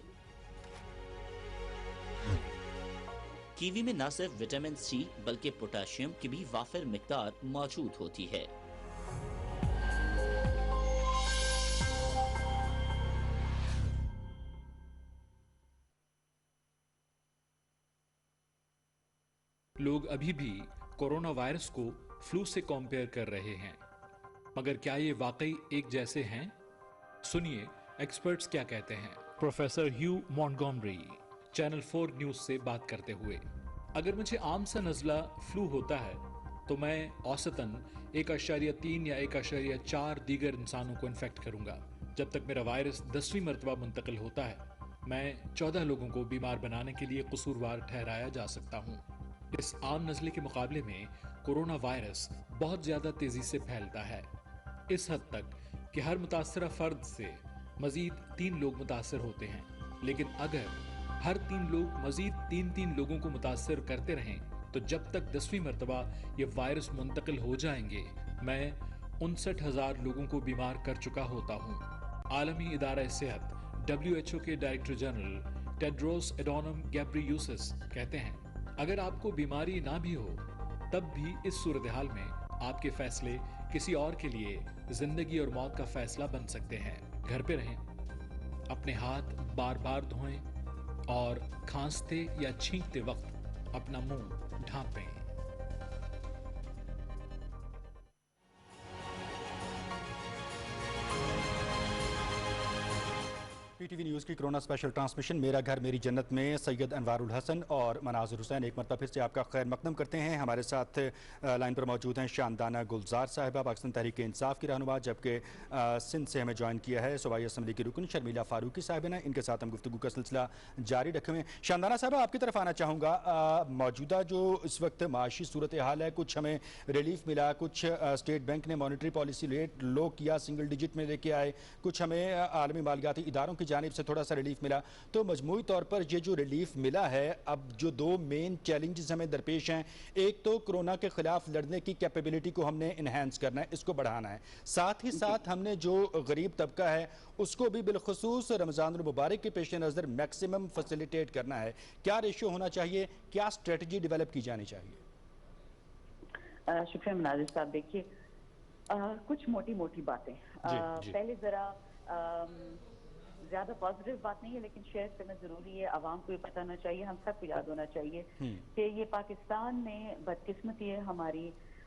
कीवी में न सिर्फ विटामिन सी बल्कि पोटेशियम की भी वाफिर मिकदार मौजूद होती है। लोग अभी भी कोरोना वायरस को फ्लू से कंपेयर कर रहे हैं, मगर क्या ये वाकई एक जैसे हैं? सुनिए एक्सपर्ट्स क्या कहते हैं। प्रोफेसर ह्यू मॉन्टगोमरी चैनल 4 न्यूज से बात करते हुए, अगर मुझे आम सा नज़ला फ्लू होता है तो मैं औसतन 1.3 या 1.4 दीगर इंसानों को इन्फेक्ट करूंगा। जब तक मेरा वायरस 10वीं मरतबा मुंतकिल होता है, मैं 14 लोगों को बीमार बनाने के लिए कसूरवार ठहराया जा सकता हूँ। इस आम नज़ले के मुकाबले में कोरोना वायरस बहुत ज़्यादा तेज़ी से फैलता है, इस हद तक कि हर मुतासरा फ़र्द से मज़ीद 3 लोग मुतासर होते हैं। लेकिन अगर हर 3 लोग मज़ीद 3 लोगों को मुतासर करते रहें तो जब तक 10वीं मरतबा ये वायरस मुंतकिल हो जाएंगे, मैं 59,000 लोगों को बीमार कर चुका होता हूँ। आलमी इदारा सेहत WHO के डायरेक्टर जनरल टेड्रोस एडोनम गैब्रियूसिस कहते हैं, अगर आपको बीमारी ना भी हो तब भी इस सूरत हाल में आपके फैसले किसी और के लिए जिंदगी और मौत का फैसला बन सकते हैं। घर पे रहें, अपने हाथ बार बार धोएं और खांसते या छींकते वक्त अपना मुंह ढांपें। PTV न्यूज़ की कोरोना स्पेशल ट्रांसमिशन मेरा घर मेरी जन्नत में सैयद अनवारुल हसन और मनाजिर हुसैन एक मरतबा फिर से आपका खैर मकदम करते हैं। हमारे साथ लाइन पर मौजूद हैं शानदाना गुलजार साहिबा, पाकिस्तान तहरीक इंसाफ की रहनुमा, जबकि सिंध से हमें ज्वाइन किया है सूबाई असम्बली की रुकन शर्मिला फारूकी साहिबा ने। इनके साथ हम गुफ्तगू का सिलसिला जारी रखे हुए हैं। शानदाना साहिबा, आपकी तरफ आना चाहूँगा। मौजूदा जो इस वक्त माशी सूरत हाल है, कुछ हमें रिलीफ मिला, कुछ स्टेट बैंक ने मॉनिटरी पॉलिसी रेट लो किया, सिंगल डिजिट में लेके आए, कुछ हमें आलमी मालियाती इदारों की जानिब से थोड़ा सा रिलीफ मिला। तो मजमूई तौर पर ये जो रिलीफ मिला है, अब जो 2 मेन चैलेंजेस हमें दरपेश हैं, एक तो कोरोना के खिलाफ लड़ने की कैपेबिलिटी को हमने इन्हांस करना है, इसको बढ़ाना है, साथ ही साथ हमने जो गरीब तबका है उसको भी बिलखुसूस रमज़ान मुबारक के पेश नज़र मैक्सिमम फैसिलिटेट करना है। क्या रेशियो होना चाहिए, क्या स्ट्रेटजी डेवलप की जानी चाहिए? शुक्रिया मुनाजिर साहब। देखिए, कुछ मोटी मोटी बातें पहले जरा ज्यादा पॉजिटिव बात नहीं है लेकिन शेयर करना जरूरी है। आवाम को ये पता होना चाहिए, हम सबको याद होना चाहिए कि ये पाकिस्तान में बदकिस्मती है हमारी,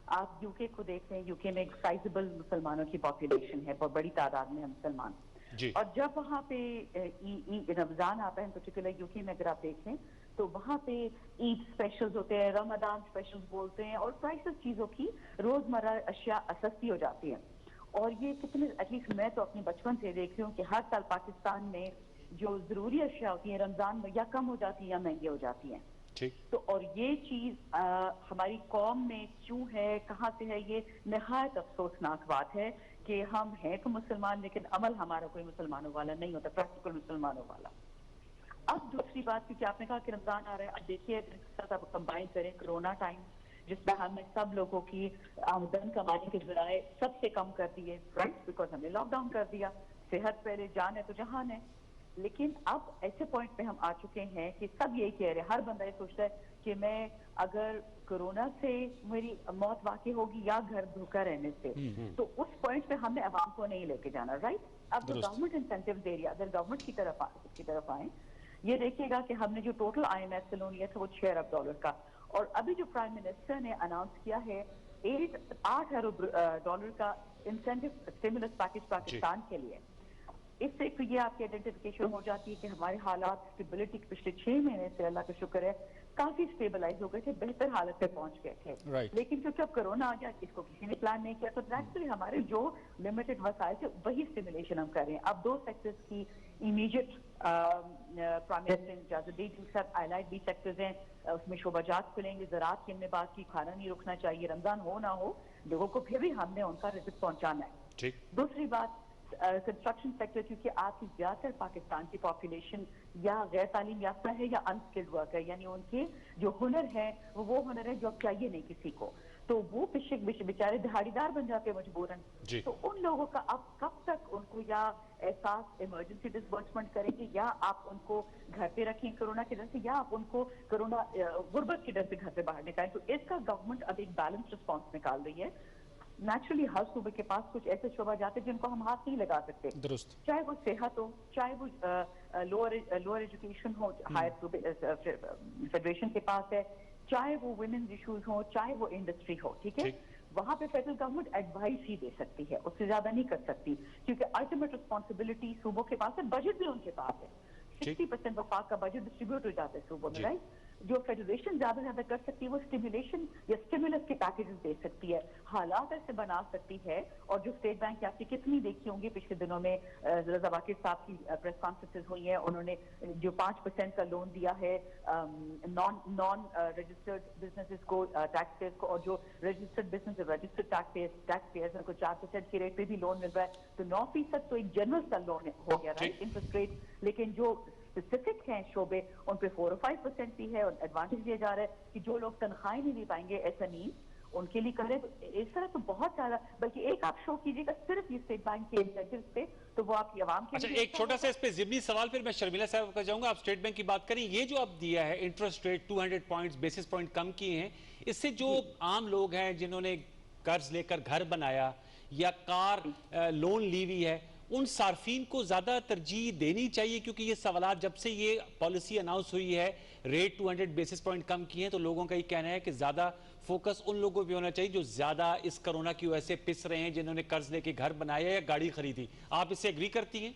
آپ یوکے کو دیکھ رہے ہیں, یوکے میں ایک سائزبل مسلمانوں کی پاپولیشن ہے, بہت بڑی تعداد میں مسلمان. اور جب وہاں پہ رمضان آتا ہے پرٹیکولر یوکے میں اگر آپ دیکھیں تو وہاں پہ عید اسپیشلز ہوتے ہیں, رمضان اسپیشلز بولتے ہیں, اور پرائسز چیزوں کی روزمرہ اشیاء سستی ہو جاتی ہیں. اور یہ کتنے, ایٹ لیسٹ میں تو اپنے بچپن سے دیکھ رہی ہوں کہ ہر سال پاکستان میں جو ضروری اشیاء ہوتی ہیں رمضان میں یا کم ہو جاتی ہیں یا مہنگی ہو جاتی ہیں. تو اور یہ چیز ہماری قوم میں کیوں ہے, کہاں سے ہے, یہ نہایت افسوسناک بات ہے کہ ہم ہیں تو مسلمان لیکن عمل ہمارا کوئی مسلمانوں والا نہیں ہوتا, پریکٹیکل مسلمانوں والا. اب دوسری بات, کیونکہ آپ نے کہا کہ رمضان آ رہا ہے, اب دیکھیے آپ کمبائن کریں کرونا ٹائم جس میں ہم نے سب لوگوں کی آمدن کمانے کے ذرائع سب سے کم کر دیے, رائٹ, بیکاز ہم نے لاک ڈاؤن کر دیا. صحت پہلے, جان ہے تو جہان ہے. لیکن اب ایسے پوائنٹ پہ ہم آ چکے ہیں کہ سب یہی کہہ رہے ہیں, ہر بندہ یہ سوچتا ہے کہ میں اگر کورونا سے میری موت واقع ہوگی یا گھر بھوکا رہنے سے, تو اس پوائنٹ پہ ہم نے عوام کو نہیں لے کے جانا, رائٹ. اب جو گورنمنٹ انسینٹیوز دے رہی ہے, اگر گورنمنٹ کی طرف آئیں, یہ دیکھیے گا کہ ہم نے جو ٹوٹل IMF سے لون لیا تھا وہ $6 ارب کا, اور ابھی جو پرائم منسٹر نے اناؤنس کیا ہے $8 ارب کا انسینٹیو اسٹیمولس پیکج پاکستان کے لیے. اس سے یہ آپ کی آئیڈینٹیفیکیشن ہو جاتی ہے کہ ہمارے حالات اسٹیبلٹی پچھلے 6 مہینے سے اللہ کا شکر ہے کافی اسٹیبلائز ہو گئے تھے, بہتر حالت پہ پہنچ گئے تھے. لیکن کیونکہ اب کرونا آ گیا, اس کو کسی نے پلان نہیں کیا, تو نیچرلی ہمارے جو لمیٹڈ وسائل تھے وہی اسٹیمولیشن ہم کر رہے ہیں. اب 2 سیکٹرز کی امیڈیٹ پرائم منسٹر نے اجازت دی, دوسرا آئی لائٹ 20 سیکٹرز ہیں, اس میں شعبہ جات کھلیں گے. زراعت کی ہم نے بات کی, کھانا نہیں رکنا چاہیے, رمضان ہو نہ ہو لوگوں کو پھر بھی ہم نے ان کا رزق پہنچانا ہے. دوسری بات کنسٹرکشن سیکٹر, کیونکہ آپ کی زیادہ تر پاکستان کی پاپولیشن یا غیر تعلیم یافتہ ہے یا انسکلڈ ورکر, یعنی ان کے جو ہنر ہے وہ ہنر ہے جو اب چاہیے نہیں کسی کو, تو وہ بیچارے دہاڑی دار بن جاتے ہیں مجبوراً. تو ان لوگوں کا اب کب تک ان کو یا احساس ایمرجنسی ڈسبرسمنٹ کریں گے, یا آپ ان کو گھر پہ رکھیں کرونا کی ڈر سے, یا آپ ان کو کرونا غربت کی ڈر سے گھر سے باہر نکالیں. تو اس کا گورنمنٹ اب ایک بیلنس رسپانس نکال رہی ہے. نیچرلی ہر صوبے کے پاس کچھ ایسے شعبہ جاتے ہیں جن کو ہم ہاتھ نہیں لگا سکتے, چاہے وہ صحت ہو, چاہے وہ لوور ایجوکیشن ہو, ہائر فیڈریشن کے پاس ہے, چاہے وہ ویمنز ایشوز ہوں, چاہے وہ انڈسٹری ہو. ٹھیک ہے, وہاں پہ فیڈرل گورنمنٹ ایڈوائس ہی دے سکتی ہے, اس سے زیادہ نہیں کر سکتی, کیونکہ الٹیمیٹ رسپانسبلٹی صوبوں کے پاس ہے, بجٹ بھی ان کے پاس ہے. 60% وفاق کا بجٹ ڈسٹریبیوٹ ہو جاتا ہے صوبوں میں, رائٹ. جو فیڈریشن زیادہ زیادہ کر سکتی ہے وہ اسٹیمولیشن یا اسٹیمولس کے پیکیجز دے سکتی ہے, حالات ایسے بنا سکتی ہے. اور جو اسٹیٹ بینک کی آپ کی کتنی دیکھی ہوں گی پچھلے دنوں میں, رضا واقف صاحب کی پریس کانفرنسز ہوئی ہیں, انہوں نے جو 5% کا لون دیا ہے نان رجسٹرڈ بزنسز کو, ٹیکس پیئرز کو, اور جو registered business registered taxpayers کو 4% کی ریٹ پہ بھی لون مل رہا ہے. تو 9% تو ایک جنرل سا لون ہو گیا, رائٹ, انٹرسٹ ریٹ. لیکن جو اسپیسیفک ہیں شعبے ان پہ 4 اور 5% بھی ہے, اور ایڈوانٹیج دیا جا رہا ہے کہ جو لوگ تنخواہیں نہیں دے پائیں گے SME ان کے لیے کریں. تو اس طرح تو بہت زیادہ, بلکہ ایک آپ شو کیجیے گا صرف یہ اسٹیٹ بینک کے انسینٹیوز پہ, تو وہ آپ کی عوام کے اچھا ایک چھوٹا سا اس پہ ضمنی سوال پھر میں شرمیلا صاحب کا جاؤں گا. آپ اسٹیٹ بینک کی بات کریں, یہ جو آپ دیا ہے interest rate 200 points basis point کم کیے ہیں, اس سے جو عام لوگ ہیں جنہوں نے قرض لے کر گھر بنایا یا کار لون لی ہوئی ہے, ان صارفین کو زیادہ ترجیح دینی چاہیے, کیونکہ یہ سوالات جب سے یہ پالیسی اناؤنس ہوئی ہے ریٹ 200 بیسس پوائنٹ کم کیے ہیں, تو لوگوں کا یہ کہنا ہے کہ زیادہ فوکس ان لوگوں پہ ہونا چاہیے جو زیادہ اس کرونا کی وجہ سے پس رہے ہیں, جنہوں نے قرض لے کے گھر بنایا یا گاڑی خریدی. آپ اس سے ایگری کرتی ہیں؟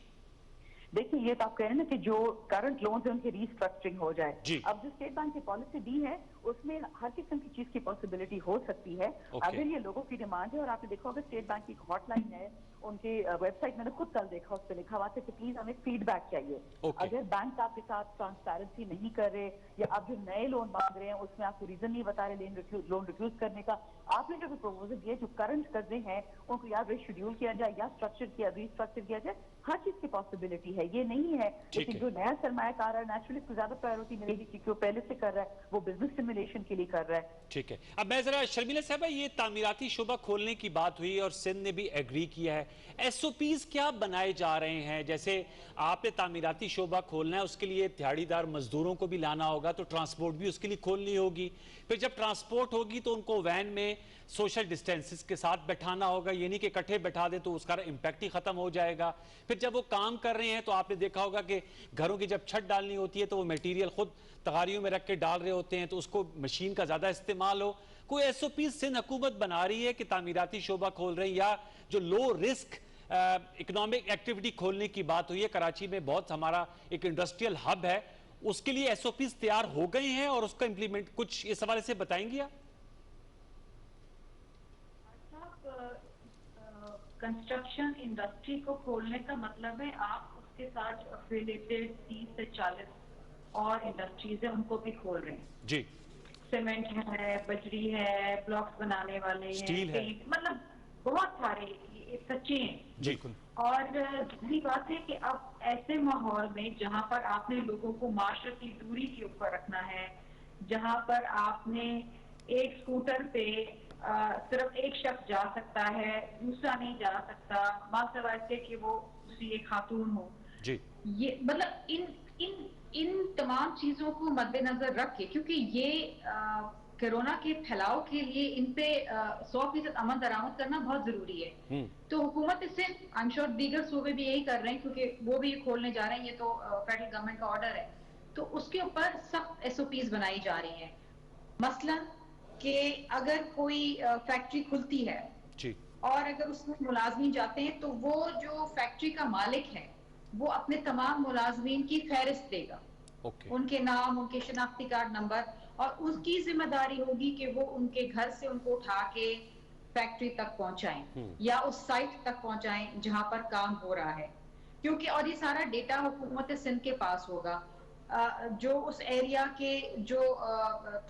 دیکھیے یہ تو آپ کہہ رہے ہیں نا کہ جو کرنٹ لونز ہیں ان کی ریسٹرکچرنگ ہو جائے. اب جو اسٹیٹ بینک کی پالیسی دی ہے اس میں ہر قسم کی چیز کی پاسبلٹی ہو سکتی ہے اگر یہ لوگوں کی ڈیمانڈ ہے. اور آپ نے دیکھا ہوگا اسٹیٹ بینک کی ایک ہاٹ لائن ہے, ان کی ویب سائٹ میں نے خود کل دیکھا, اس پہ لکھا ہوا تھا کہ پلیز ہمیں فیڈ بیک چاہیے. اگر بینک آپ کے ساتھ ٹرانسپیرنسی نہیں کر رہے, یا آپ جو نئے لون مانگ رہے ہیں اس میں آپ کو ریزن نہیں بتا رہے لون ریفیوز کرنے کا, آپ نے جو پروپوزل دیے جو کرنٹ قرضے ہیں ان کو یا ریشیڈیول کیا جائے یا ریسٹرکچر کیا جائے, ہر چیز کی پاسبلٹی ہے, یہ نہیں ہے. لیکن جو نیا سرمایہ کار ہے نیچرلی اس کو زیادہ پرائیورٹی ملے گی کیونکہ وہ پہلے سے کر رہا ہے, وہ بزنس اسٹیمولیشن کے لیے کر رہا ہے. ٹھیک ہے, اب میں ذرا شرمیلا صاحبہ, یہ تعمیراتی شعبہ کھولنے کی بات ہوئی اور سندھ نے بھی ایگری کیا ہے, SOPs کیا بنائے جا رہے ہیں؟ جیسے آپ نے تعمیراتی شعبہ کھولنا ہے, اس کے لیے دیہڑی دار مزدوروں کو بھی لانا ہوگا, تو ٹرانسپورٹ بھی اس کے لیے کھولنی ہوگی. پھر جب ٹرانسپورٹ ہوگی تو ان کو وین میں سوشل ڈسٹینسز کے ساتھ بیٹھانا ہوگا, یہ نہیں کہ اکٹھے بیٹھا دیں تو اس کا امپیکٹ ہی ختم ہو جائے گا. پھر جب وہ کام کر رہے ہیں تو آپ نے دیکھا ہوگا کہ گھروں کی جب چھت ڈالنی ہوتی ہے تو وہ میٹیریل خود تغاریوں میں رکھ کے ڈال رہے ہوتے ہیں, تو اس کو مشین کا زیادہ استعمال ہو, कोई SOP सिंध हुकूमत बना रही है कि तामीराती शोबा खोल रहे हैं, या जो लो रिस्क इकोनॉमिक एक्टिविटी खोलने की बात हुई है, कराची में बहुत हमारा एक इंडस्ट्रियल हब है, उसके लिए SOPs तैयार हो गए हैं और उसका इंप्लीमेंट कुछ इस हवाले से बताएंगे आप? कंस्ट्रक्शन इंडस्ट्री को खोलने का मतलब है आप उसके साथ एफिलिएटेड 30 से 40 और इंडस्ट्रीज है उनको भी खोल रहे हैं जी। सीमेंट है, बजरी है, ब्लॉक्स बनाने वाले स्टील हैं, है, मतलब बहुत सारे सच्चे हैं जी। और दूसरी बात है कि अब ऐसे माहौल में जहां पर आपने लोगों को माशरती दूरी के ऊपर रखना है, जहां पर आपने एक स्कूटर पे सिर्फ एक शख्स जा सकता है, दूसरा नहीं जा सकता, मासिवा इसके कि वो उसी एक खातून हो जी। ये मतलब इन तमाम चीजों को मद्देनजर रख के, क्योंकि ये कोरोना के फैलाव के लिए इन पे 100% अमल दरामद करना बहुत जरूरी है। तो हुकूमत इससे आई एम श्योर दीगर सूबे भी यही कर रहे हैं, क्योंकि वो भी खोलने जा रहे हैं, ये तो फेडरल गवर्नमेंट का ऑर्डर है, तो उसके ऊपर सख्त SOPs बनाई जा रही हैं। मसलन कि अगर कोई फैक्ट्री खुलती है जी, और अगर उसमें मुलाजमीन जाते हैं, तो वो जो फैक्ट्री का मालिक है वो अपने तमाम मुलाजमीन की फहरिस्त देगा, उनके नाम, उनके शनाख्ती कार्ड नंबर, और उसकी जिम्मेदारी होगी कि वो उनके घर से उनको उठा के फैक्ट्री तक पहुंचाएं या उस साइट तक पहुंचाएं जहां पर काम हो रहा है, क्योंकि और ये सारा डेटा हुकूमत सिंध के पास होगा। जो उस एरिया के जो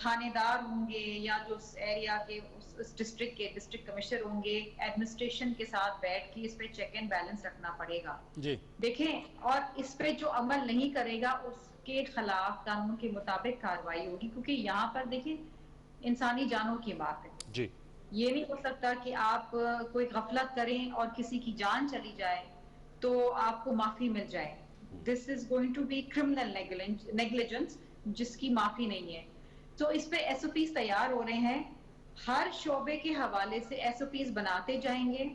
थानेदार होंगे या जो उस एरिया के उस डिस्ट्रिक्ट के डिस्ट्रिक्ट कमिश्नर होंगे, एडमिनिस्ट्रेशन के साथ बैठ के इस पे चेक एंड बैलेंस रखना पड़ेगा जी। देखें, और इस पे जो अमल नहीं करेगा उसके खिलाफ कानून के मुताबिक कार्रवाई होगी, क्योंकि यहाँ पर देखिए इंसानी जानों की बात है जी। ये नहीं हो सकता कि आप कोई गफलत करें और किसी की जान चली जाए तो आपको माफी मिल जाए। This is going to be criminal negligence जिसकी माफी नहीं है। तो इस पे SOPs तैयार हो रहे हैं, हर शोबे के हवाले से SOPs बनाते जाएंगे,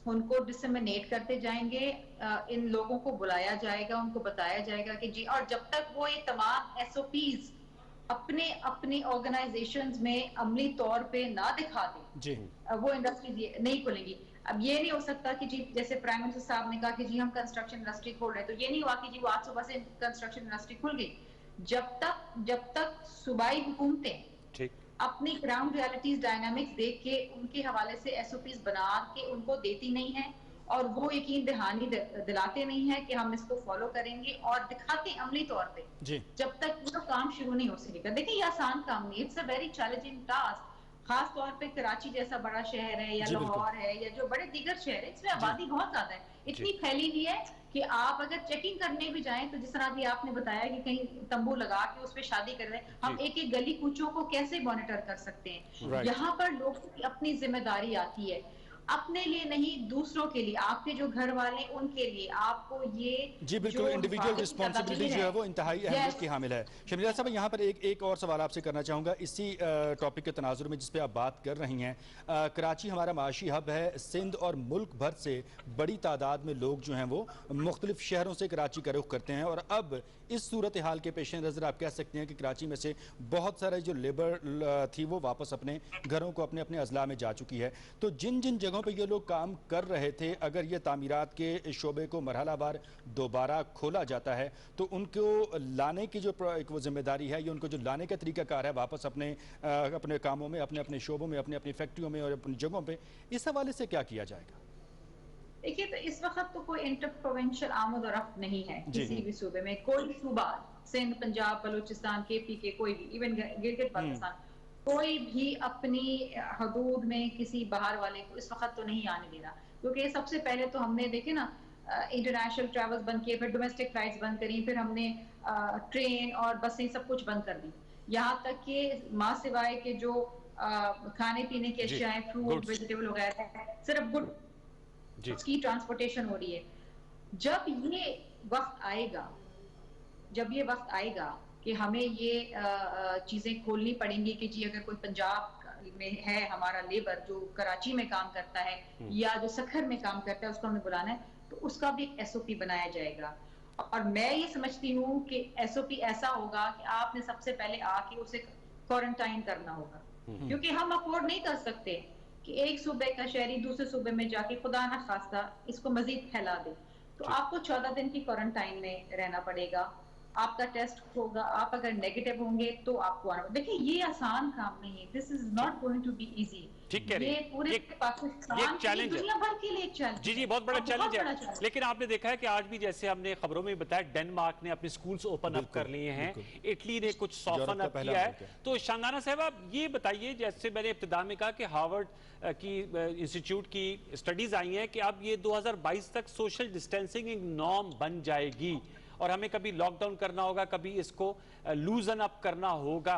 उनको डिसमिनेट करते जाएंगे, इन लोगों को बुलाया जाएगा, उनको बताया जाएगा कि जी, और जब तक वो ये तमाम SOPs अपने अपने ऑर्गेनाइजेशंस में अमली तौर पे ना दिखा दें जी, वो इंडस्ट्री नहीं खुलेंगी। अब ये नहीं हो सकता कि जी जैसे प्राइम मिनिस्टर साहब ने कहा कि जी हम कंस्ट्रक्शन इंडस्ट्री खोल रहे हैं, तो ये नहीं हुआ कि जी वो आज सुबह से कंस्ट्रक्शन इंडस्ट्री खुल गई। जब तक सूबाई हुकूमतें अपनी ग्राउंड रियलिटीज डायनामिक्स देख के उनके हवाले से SOPs बना के उनको देती नहीं है और वो यकीन दहानी दिलाते नहीं है कि हम इसको फॉलो करेंगे और दिखाते अमली तौर पे जी, जब तक वो काम शुरू नहीं हो सकेगा। देखिए ये आसान काम नहीं, it's a very challenging task, खास तौर पे कराची जैसा बड़ा शहर है या लाहौर है या जो बड़े दीगर शहर है, इसमें आबादी बहुत ज्यादा है, इतनी फैली हुई है कि आप अगर चेकिंग करने भी जाएं तो जिस तरह भी आपने बताया कि कहीं तंबू लगा के उस पे शादी कर रहे हैं, हम एक एक गली कूचों को कैसे मॉनिटर कर सकते हैं। यहाँ पर लोगों की अपनी जिम्मेदारी आती है, अपने लिए नहीं दूसरों के लिए, आपके जो घर वाले उनके लिए आपको ये जी बिल्कुल इंडिविजुअल रिस्पॉन्सिबिलिटी जो है वो इंतहाई अहमियत की हामिल है। शर्मिला साहब यहाँ पर एक और सवाल आपसे करना चाहूँगा इसी टॉपिक के तनाजुर में जिस पे आप बात कर रही हैं। कराची हमारा माशी हब है, सिंध और मुल्क भर से बड़ी तादाद में लोग जो हैं वो मुख्तलिफ शहरों से कराची का रुख करते हैं, और अब इस सूरत हाल के पेश नज़र आप कह सकते हैं कि कराची में से बहुत सारे जो लेबर थी वो वापस अपने घरों को अपने अपने अजला में जा चुकी है। तो जिन जिन जगहों पे ये लोग काम कर रहे थे, अगर ये तामीरात के शोबे को मरहलावार दोबारा खोला जाता है तो उनको लाने की जो एक वो जिम्मेदारी है, ये उनको जो लाने का तरीकाकार है वापस अपने अपने कामों में, अपने अपने शोबों में, अपनी अपनी फैक्ट्रियों में और अपनी जगहों पे, इस हवाले से क्या किया जाएगा? देखिए तो इस वक्त तो कोई इंटर प्रोविंशियल आमद और रफ्त नहीं है किसी भी सूबे में, कोई सूबा सिंध, पंजाब, बलूचिस्तान, KP के कोई भी, इवन गिलगित बाल्टिस्तान, कोई भी अपनी हदूद में किसी बाहर वाले को इस वक्त तो नहीं आने देना, क्योंकि सबसे पहले तो हमने देखे ना इंटरनेशनल ट्रैवल्स बंद किए, फिर डोमेस्टिक फ्लाइट्स बंद करी, फिर हमने ट्रेन और बसें सब कुछ बंद कर दी, यहाँ तक कि माँ सिवाय के जो खाने पीने की अशियाएं, फ्रूट, वेजिटेबल वगैरह, सिर्फ गुड की ट्रांसपोर्टेशन हो रही है। जब ये वक्त आएगा कि हमें ये चीजें खोलनी पड़ेंगी कि जी अगर कोई पंजाब में है हमारा लेबर जो कराची में काम करता है या जो सखर में काम करता है उसको हमें बुलाना है, तो उसका भी एक SOP बनाया जाएगा। और मैं ये समझती हूँ कि SOP ऐसा होगा कि आपने सबसे पहले आके उसे क्वारंटाइन करना होगा, क्योंकि हम अफोर्ड नहीं कर सकते कि एक सूबे का शहरी दूसरे सूबे में जाके खुदा ना खास्ता इसको मजीद फैला दे। तो आपको 14 दिन की क्वारंटाइन में रहना पड़ेगा, आपका टेस्ट होगा, आप अगर नेगेटिव होंगे तो आपको आना। देखिए ये आसान काम नहीं है, this is not going to be easy. ठीक कह रही ये हैं। पूरे पाकिस्तान चैलेंज है, दुनिया भर के लिए एक चैलेंज। जी बहुत बड़ा चैलेंज है। लेकिन आपने देखा है कि आज भी जैसे हमने खबरों में बताया डेनमार्क ने अपने स्कूल्स ओपन अप कर लिए हैं, इटली ने कुछ सॉफन अप किया है। तो शानदाना साहब आप ये बताइए, जैसे मैंने इब्तिदा में कहा कि हार्वर्ड की इंस्टीट्यूट की स्टडीज आई हैं कि अब ये 2022 तक सोशल डिस्टेंसिंग एक नॉर्म बन जाएगी और हमें कभी लॉकडाउन करना होगा, कभी इसको लूजन अप करना होगा।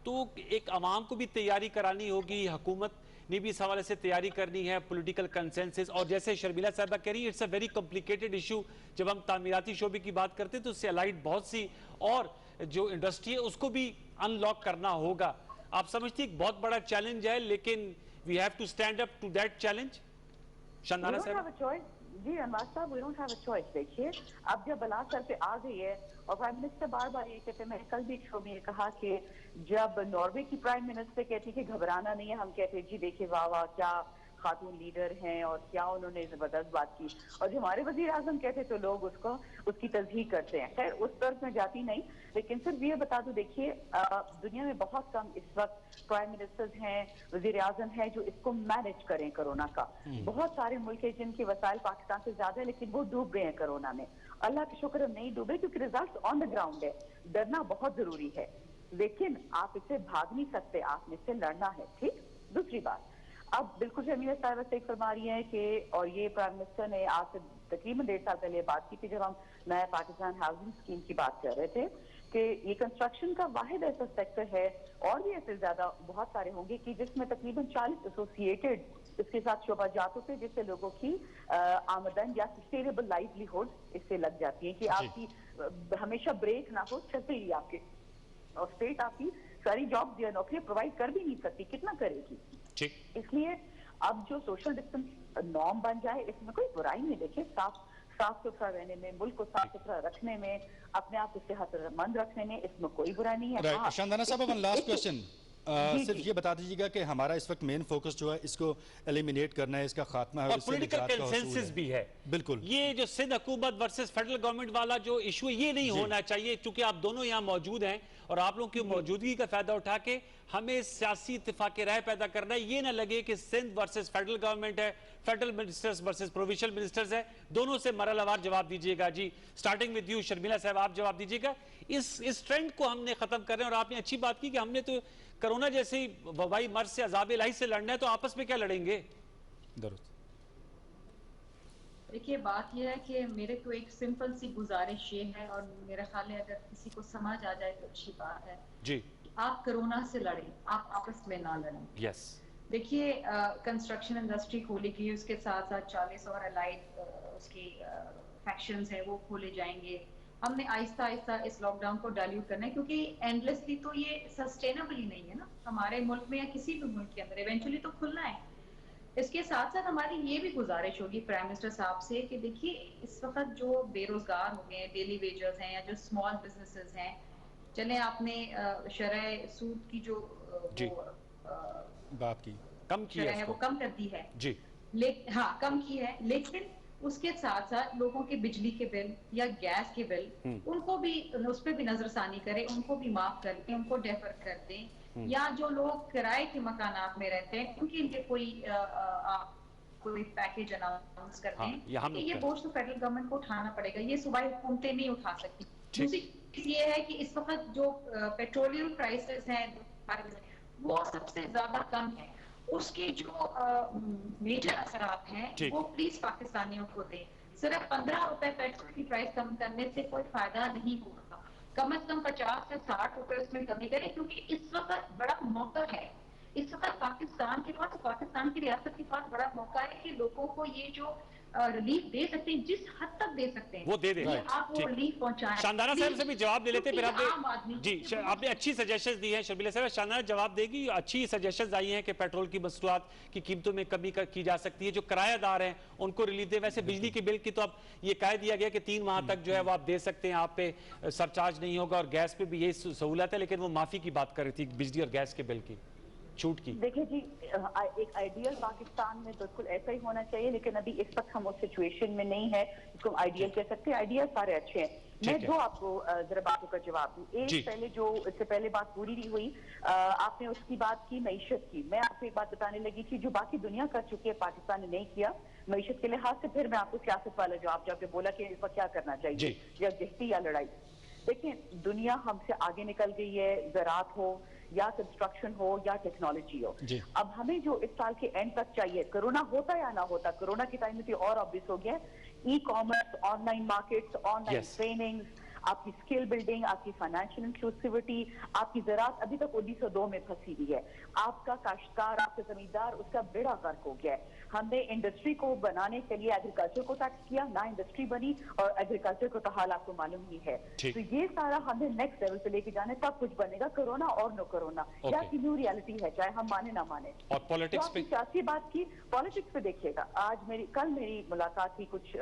तो एक आवाम को भी तैयारी करानी होगी, हुकूमत ने भी इस हवाले से तैयारी करनी है, पॉलिटिकल कंसेंसस। और जैसे शर्मिला साहबा कह रही है, it's a very complicated issue. जब हम तामीराती शोबे की बात करते हैं तो उससे अलाइड बहुत सी और जो इंडस्ट्री है उसको भी अनलॉक करना होगा। आप समझती हैं बहुत बड़ा चैलेंज है, लेकिन we have to stand up to that challenge. Shandana साहब जी अनवर साहब, we don't have a choice. देखिए अब जब बला सर पे आ गई है और प्राइम मिनिस्टर बार बार ये कहते हैं, मैंने कल भी शो में ये कहा कि जब नॉर्वे की प्राइम मिनिस्टर कहती कि घबराना नहीं है, हम कहते जी देखिए वाह वाह क्या खातून लीडर हैं और क्या उन्होंने जबरदस्त बात की। और जो हमारे वजीर आजम कहते तो लोग उसकी तस्दीक करते हैं। खैर उस तरफ में जाती नहीं, लेकिन सिर्फ ये बता दूं, देखिए दुनिया में बहुत कम इस वक्त प्राइम मिनिस्टर्स हैं, वजीर आजम हैं जो इसको मैनेज करें कोरोना का। बहुत सारे मुल्क हैं जिनके वसाइल पाकिस्तान से ज्यादा है, लेकिन वो डूब गए हैं कोरोना में। अल्लाह के शुक्र हम नहीं डूबे, क्योंकि रिजल्ट ऑन द ग्राउंड है। डरना बहुत जरूरी है, लेकिन आप इससे भाग नहीं सकते, आपने इससे लड़ना है। ठीक, दूसरी बात, अब बिल्कुल शर्मिला साहब से फरमा रही है कि, और ये प्राइम मिनिस्टर ने आज से तकरीबन 1.5 साल पहले बात की थी जब हम नया पाकिस्तान हाउसिंग स्कीम की बात कर रहे थे, कि ये कंस्ट्रक्शन का वाहिद ऐसा सेक्टर है, और भी ऐसे ज्यादा बहुत सारे होंगे कि जिसमें तकरीबन 40 एसोसिएटेड इसके साथ शोबाजात होते हैं, जिससे लोगों की आमदन या सस्टेनेबल लाइवलीहुड इससे लग जाती है कि आपकी हमेशा ब्रेक ना हो, चलते ही आपके, और स्टेट आपकी सारी जॉब नौकरियां प्रोवाइड कर भी नहीं सकती, कितना करेगी। इसलिए अब जो सोशल डिस्टेंस नॉर्म बन जाए, इसमें कोई बुराई नहीं। देखिए साफ सुथरा रहने में, मुल्क को साफ सुथरा रखने में, अपने आप को सेहतमंद रखने में, इसमें कोई बुराई नहीं है। शानदाना साहब, वन लास्ट क्वेश्चन, सिर्फ ये बता दीजिएगा कि हमारा इस वक्त मेन फोकस जो है इसको एलिमिनेट करना है, इसका खात्मा है, और पॉलिटिकल कंसेंसस भी है। बिल्कुल, ये जो सिंध हुकूमत वर्सेस फेडरल गवर्नमेंट वाला जो इशू है, ये नहीं होना चाहिए, क्योंकि आप दोनों यहाँ मौजूद हैं और आप लोगों की मौजूदगी का फायदा उठा के हमें सियासी इत्तेफाक राय पैदा करना है। ये ना लगे कि सिंध वर्सेस फेडरल गवर्नमेंट है, federal ministers versus provincial ministers है। दोनों से मरहलावार जवाब दीजिएगा। जी, स्टार्टिंग विद यू शर्मिला साहब, आप जवाब दीजिएगा। इस ट्रेंड को हमने खत्म कर रहे हैं, और आपने अच्छी बात की कि हमने तो कोरोना जैसे वबाई मर्ज से, अजाब इलाही से लड़ना है, तो आपस में क्या लड़ेंगे। देखिए बात यह है कि मेरे को एक सिंपल सी गुजारिश ये है, और मेरा ख्याल है अगर किसी को समझ आ जाए तो अच्छी बात है जी, आप कोरोना से लड़ें, आप आपस में ना लड़ें। यस, देखिए कंस्ट्रक्शन इंडस्ट्री खोली गई, उसके साथ साथ 40 और अलाइड उसकी फैक्शंस हैं वो खोले जाएंगे। हमने आहिस्ता आहिस्ता इस लॉकडाउन को डाइल्यूट करना है, क्योंकि एंडलेसली तो ये सस्टेनेबल ही नहीं है ना हमारे मुल्क में या किसी भी मुल्क के अंदर, इवेंचुअली तो खुलना है। इसके साथ साथ हमारी ये भी गुजारिश होगी प्राइम मिनिस्टर साहब से कि देखिए इस वक्त जो बेरोजगार हो गए हैं, डेली वेजर्स हैं या जो स्मॉल बिजनेसेस हैं, चले आपने शरह सूद की जो बात की, कम की है, वो कम कर दी है जी, हाँ कम की है, लेकिन उसके साथ साथ लोगों के बिजली के बिल या गैस के बिल, उनको भी उस पर भी नजरसानी करें, उनको भी माफ कर दें, उनको डेफर कर दें। या जो लोग किराए के मकानात में रहते हैं उनके लिए कोई पैकेज अनाउंस कर दें। ये बोझ तो फेडरल गवर्नमेंट को उठाना पड़ेगा, ये सूबाई हुकूमतें नहीं उठा सकती। दूसरी चीज ये है कि इस वक्त जो पेट्रोलियम प्राइसेस हैं वो सबसे ज्यादा कम है, उसके जो मेजर असरात हैं वो प्लीज पाकिस्तानियों को दें। सिर्फ 15 रुपए पेट्रोल की प्राइस कम करने से कोई फायदा नहीं होगा, कम से कम 50 से 60 रुपए उसमें कमी करें, क्योंकि इस वक्त बड़ा मौका है, इस वक्त पाकिस्तान के पास, पाकिस्तान की रियासत के पास बड़ा मौका है कि लोगों को ये जो रिलीफ दे सकते हैं, जिस हद तक दे सकते हैं वो दे दें, आप वो रिलीफ पहुंचाएं। शानदाना साहब से भी जवाब ले लेते, फिर आपने जी आपने अच्छी सजेशंस दी हैं। शर्मिला साहब शानदाना जवाब देगी, अच्छी सजेशंस आई हैं कि पेट्रोल की मसनूआत की कीमतों में कमी की जा सकती है, जो किराएदार हैं उनको रिलीफ दे। वैसे बिजली के बिल की तो अब ये कह दिया गया कि 3 माह तक जो है वो आप दे सकते हैं, आप पे सरचार्ज नहीं होगा, और गैस पे भी यही सहूलत है, लेकिन वो माफी की बात कर रही थी बिजली और गैस के बिल की। छूट की? देखिए जी, एक आइडियल पाकिस्तान में बिल्कुल ऐसा ही होना चाहिए, लेकिन अभी इस वक्त हम उस सिचुएशन में नहीं है जिसको हम आइडियल कह सकते हैं। आइडियल सारे अच्छे हैं। मैं दो आपको जरा बातों का जवाब दूं। एक, पहले जो इससे पहले बात पूरी नहीं हुई, आपने उसकी बात की मईशत की। मैं आपको एक बात बताने लगी थी जो बाकी दुनिया कर चुकी है, पाकिस्तान ने नहीं किया मईशत के लिहाज से। फिर मैं आपको सियासत वाला जवाब, जब आपने बोला कि इस पर क्या करना चाहिए, यकजहती या लड़ाई। देखिए, दुनिया हमसे आगे निकल गई है, ज़राअत हो या कंस्ट्रक्शन हो या टेक्नोलॉजी हो। अब हमें जो इस साल के एंड तक चाहिए, कोरोना होता या ना होता, कोरोना के टाइम में तो और ऑब्वियस हो गया, e commerce, online markets, online training, आपकी स्किल बिल्डिंग, आपकी फाइनेंशियल इंक्लूसिविटी, आपकी ज़राअत अभी तक 1902 में फंसी हुई है। आपका काश्तकार, आपका जमींदार, उसका बेड़ा गर्क हो गया है। हमने इंडस्ट्री को बनाने के लिए एग्रीकल्चर को टैक्स किया, ना इंडस्ट्री बनी, और एग्रीकल्चर को तो हाल आपको मालूम ही है। तो ये सारा हमें नेक्स्ट लेवल पे लेके जाने, तब कुछ बनेगा, कोरोना और नो कोरोना या की न्यू रियलिटी है, चाहे हम माने ना माने। और पॉलिटिक्स पे सियासी बात की, पॉलिटिक्स पे देखिएगा, कल मेरी मुलाकात थी कुछ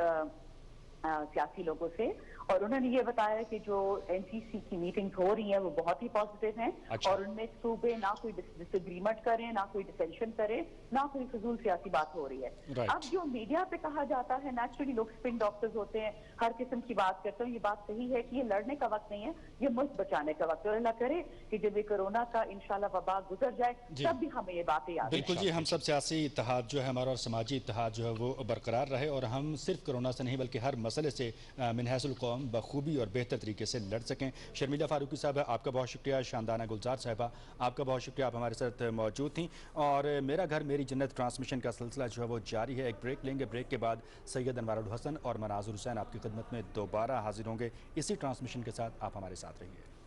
सियासी लोगों से, और उन्होंने ये बताया कि जो एनसीसी की मीटिंग्स हो रही हैं वो बहुत ही पॉजिटिव हैं। और उनमें सूबे ना कोई डिसएग्रीमेंट करें, ना कोई डिसेंशन करे, ना कोई फजूल सियासी बात हो रही है। अब जो मीडिया पे कहा जाता है, नेचुरली लोग स्पिन डॉक्टर्स होते हैं, हर किस्म की बात करते हैं। ये बात सही है कि ये लड़ने का वक्त नहीं है, ये मुल्क बचाने का वक्त है। अल्लाह करे कि जब ये कोरोना का इंशाल्लाह वबा गुजर जाए, तब भी हमें ये बातें याद। बिल्कुल जी, हम सब सियासी इत्तेहाद जो है हमारा और समाजी इत्तेहाद जो है वो बरकरार रहे, और हम सिर्फ कोरोना से नहीं बल्कि हर मसले से मिनहाजुल कौम बखूबी और बेहतर तरीके से लड़ सकें। शर्मिला फारूकी साहब, आपका बहुत शुक्रिया। शानदाना गुलजार साहिबा, आपका बहुत शुक्रिया, आप हमारे साथ मौजूद थी। और मेरा घर मेरी जन्नत ट्रांसमिशन का सिलसिला जो है वो जारी है। एक ब्रेक लेंगे, ब्रेक के बाद सैयद अनवारुल हसन और मनाजुर हुसैन आपकी खिदमत में दोबारा हाजिर होंगे। इसी ट्रांसमिशन के साथ आप हमारे साथ रहिए।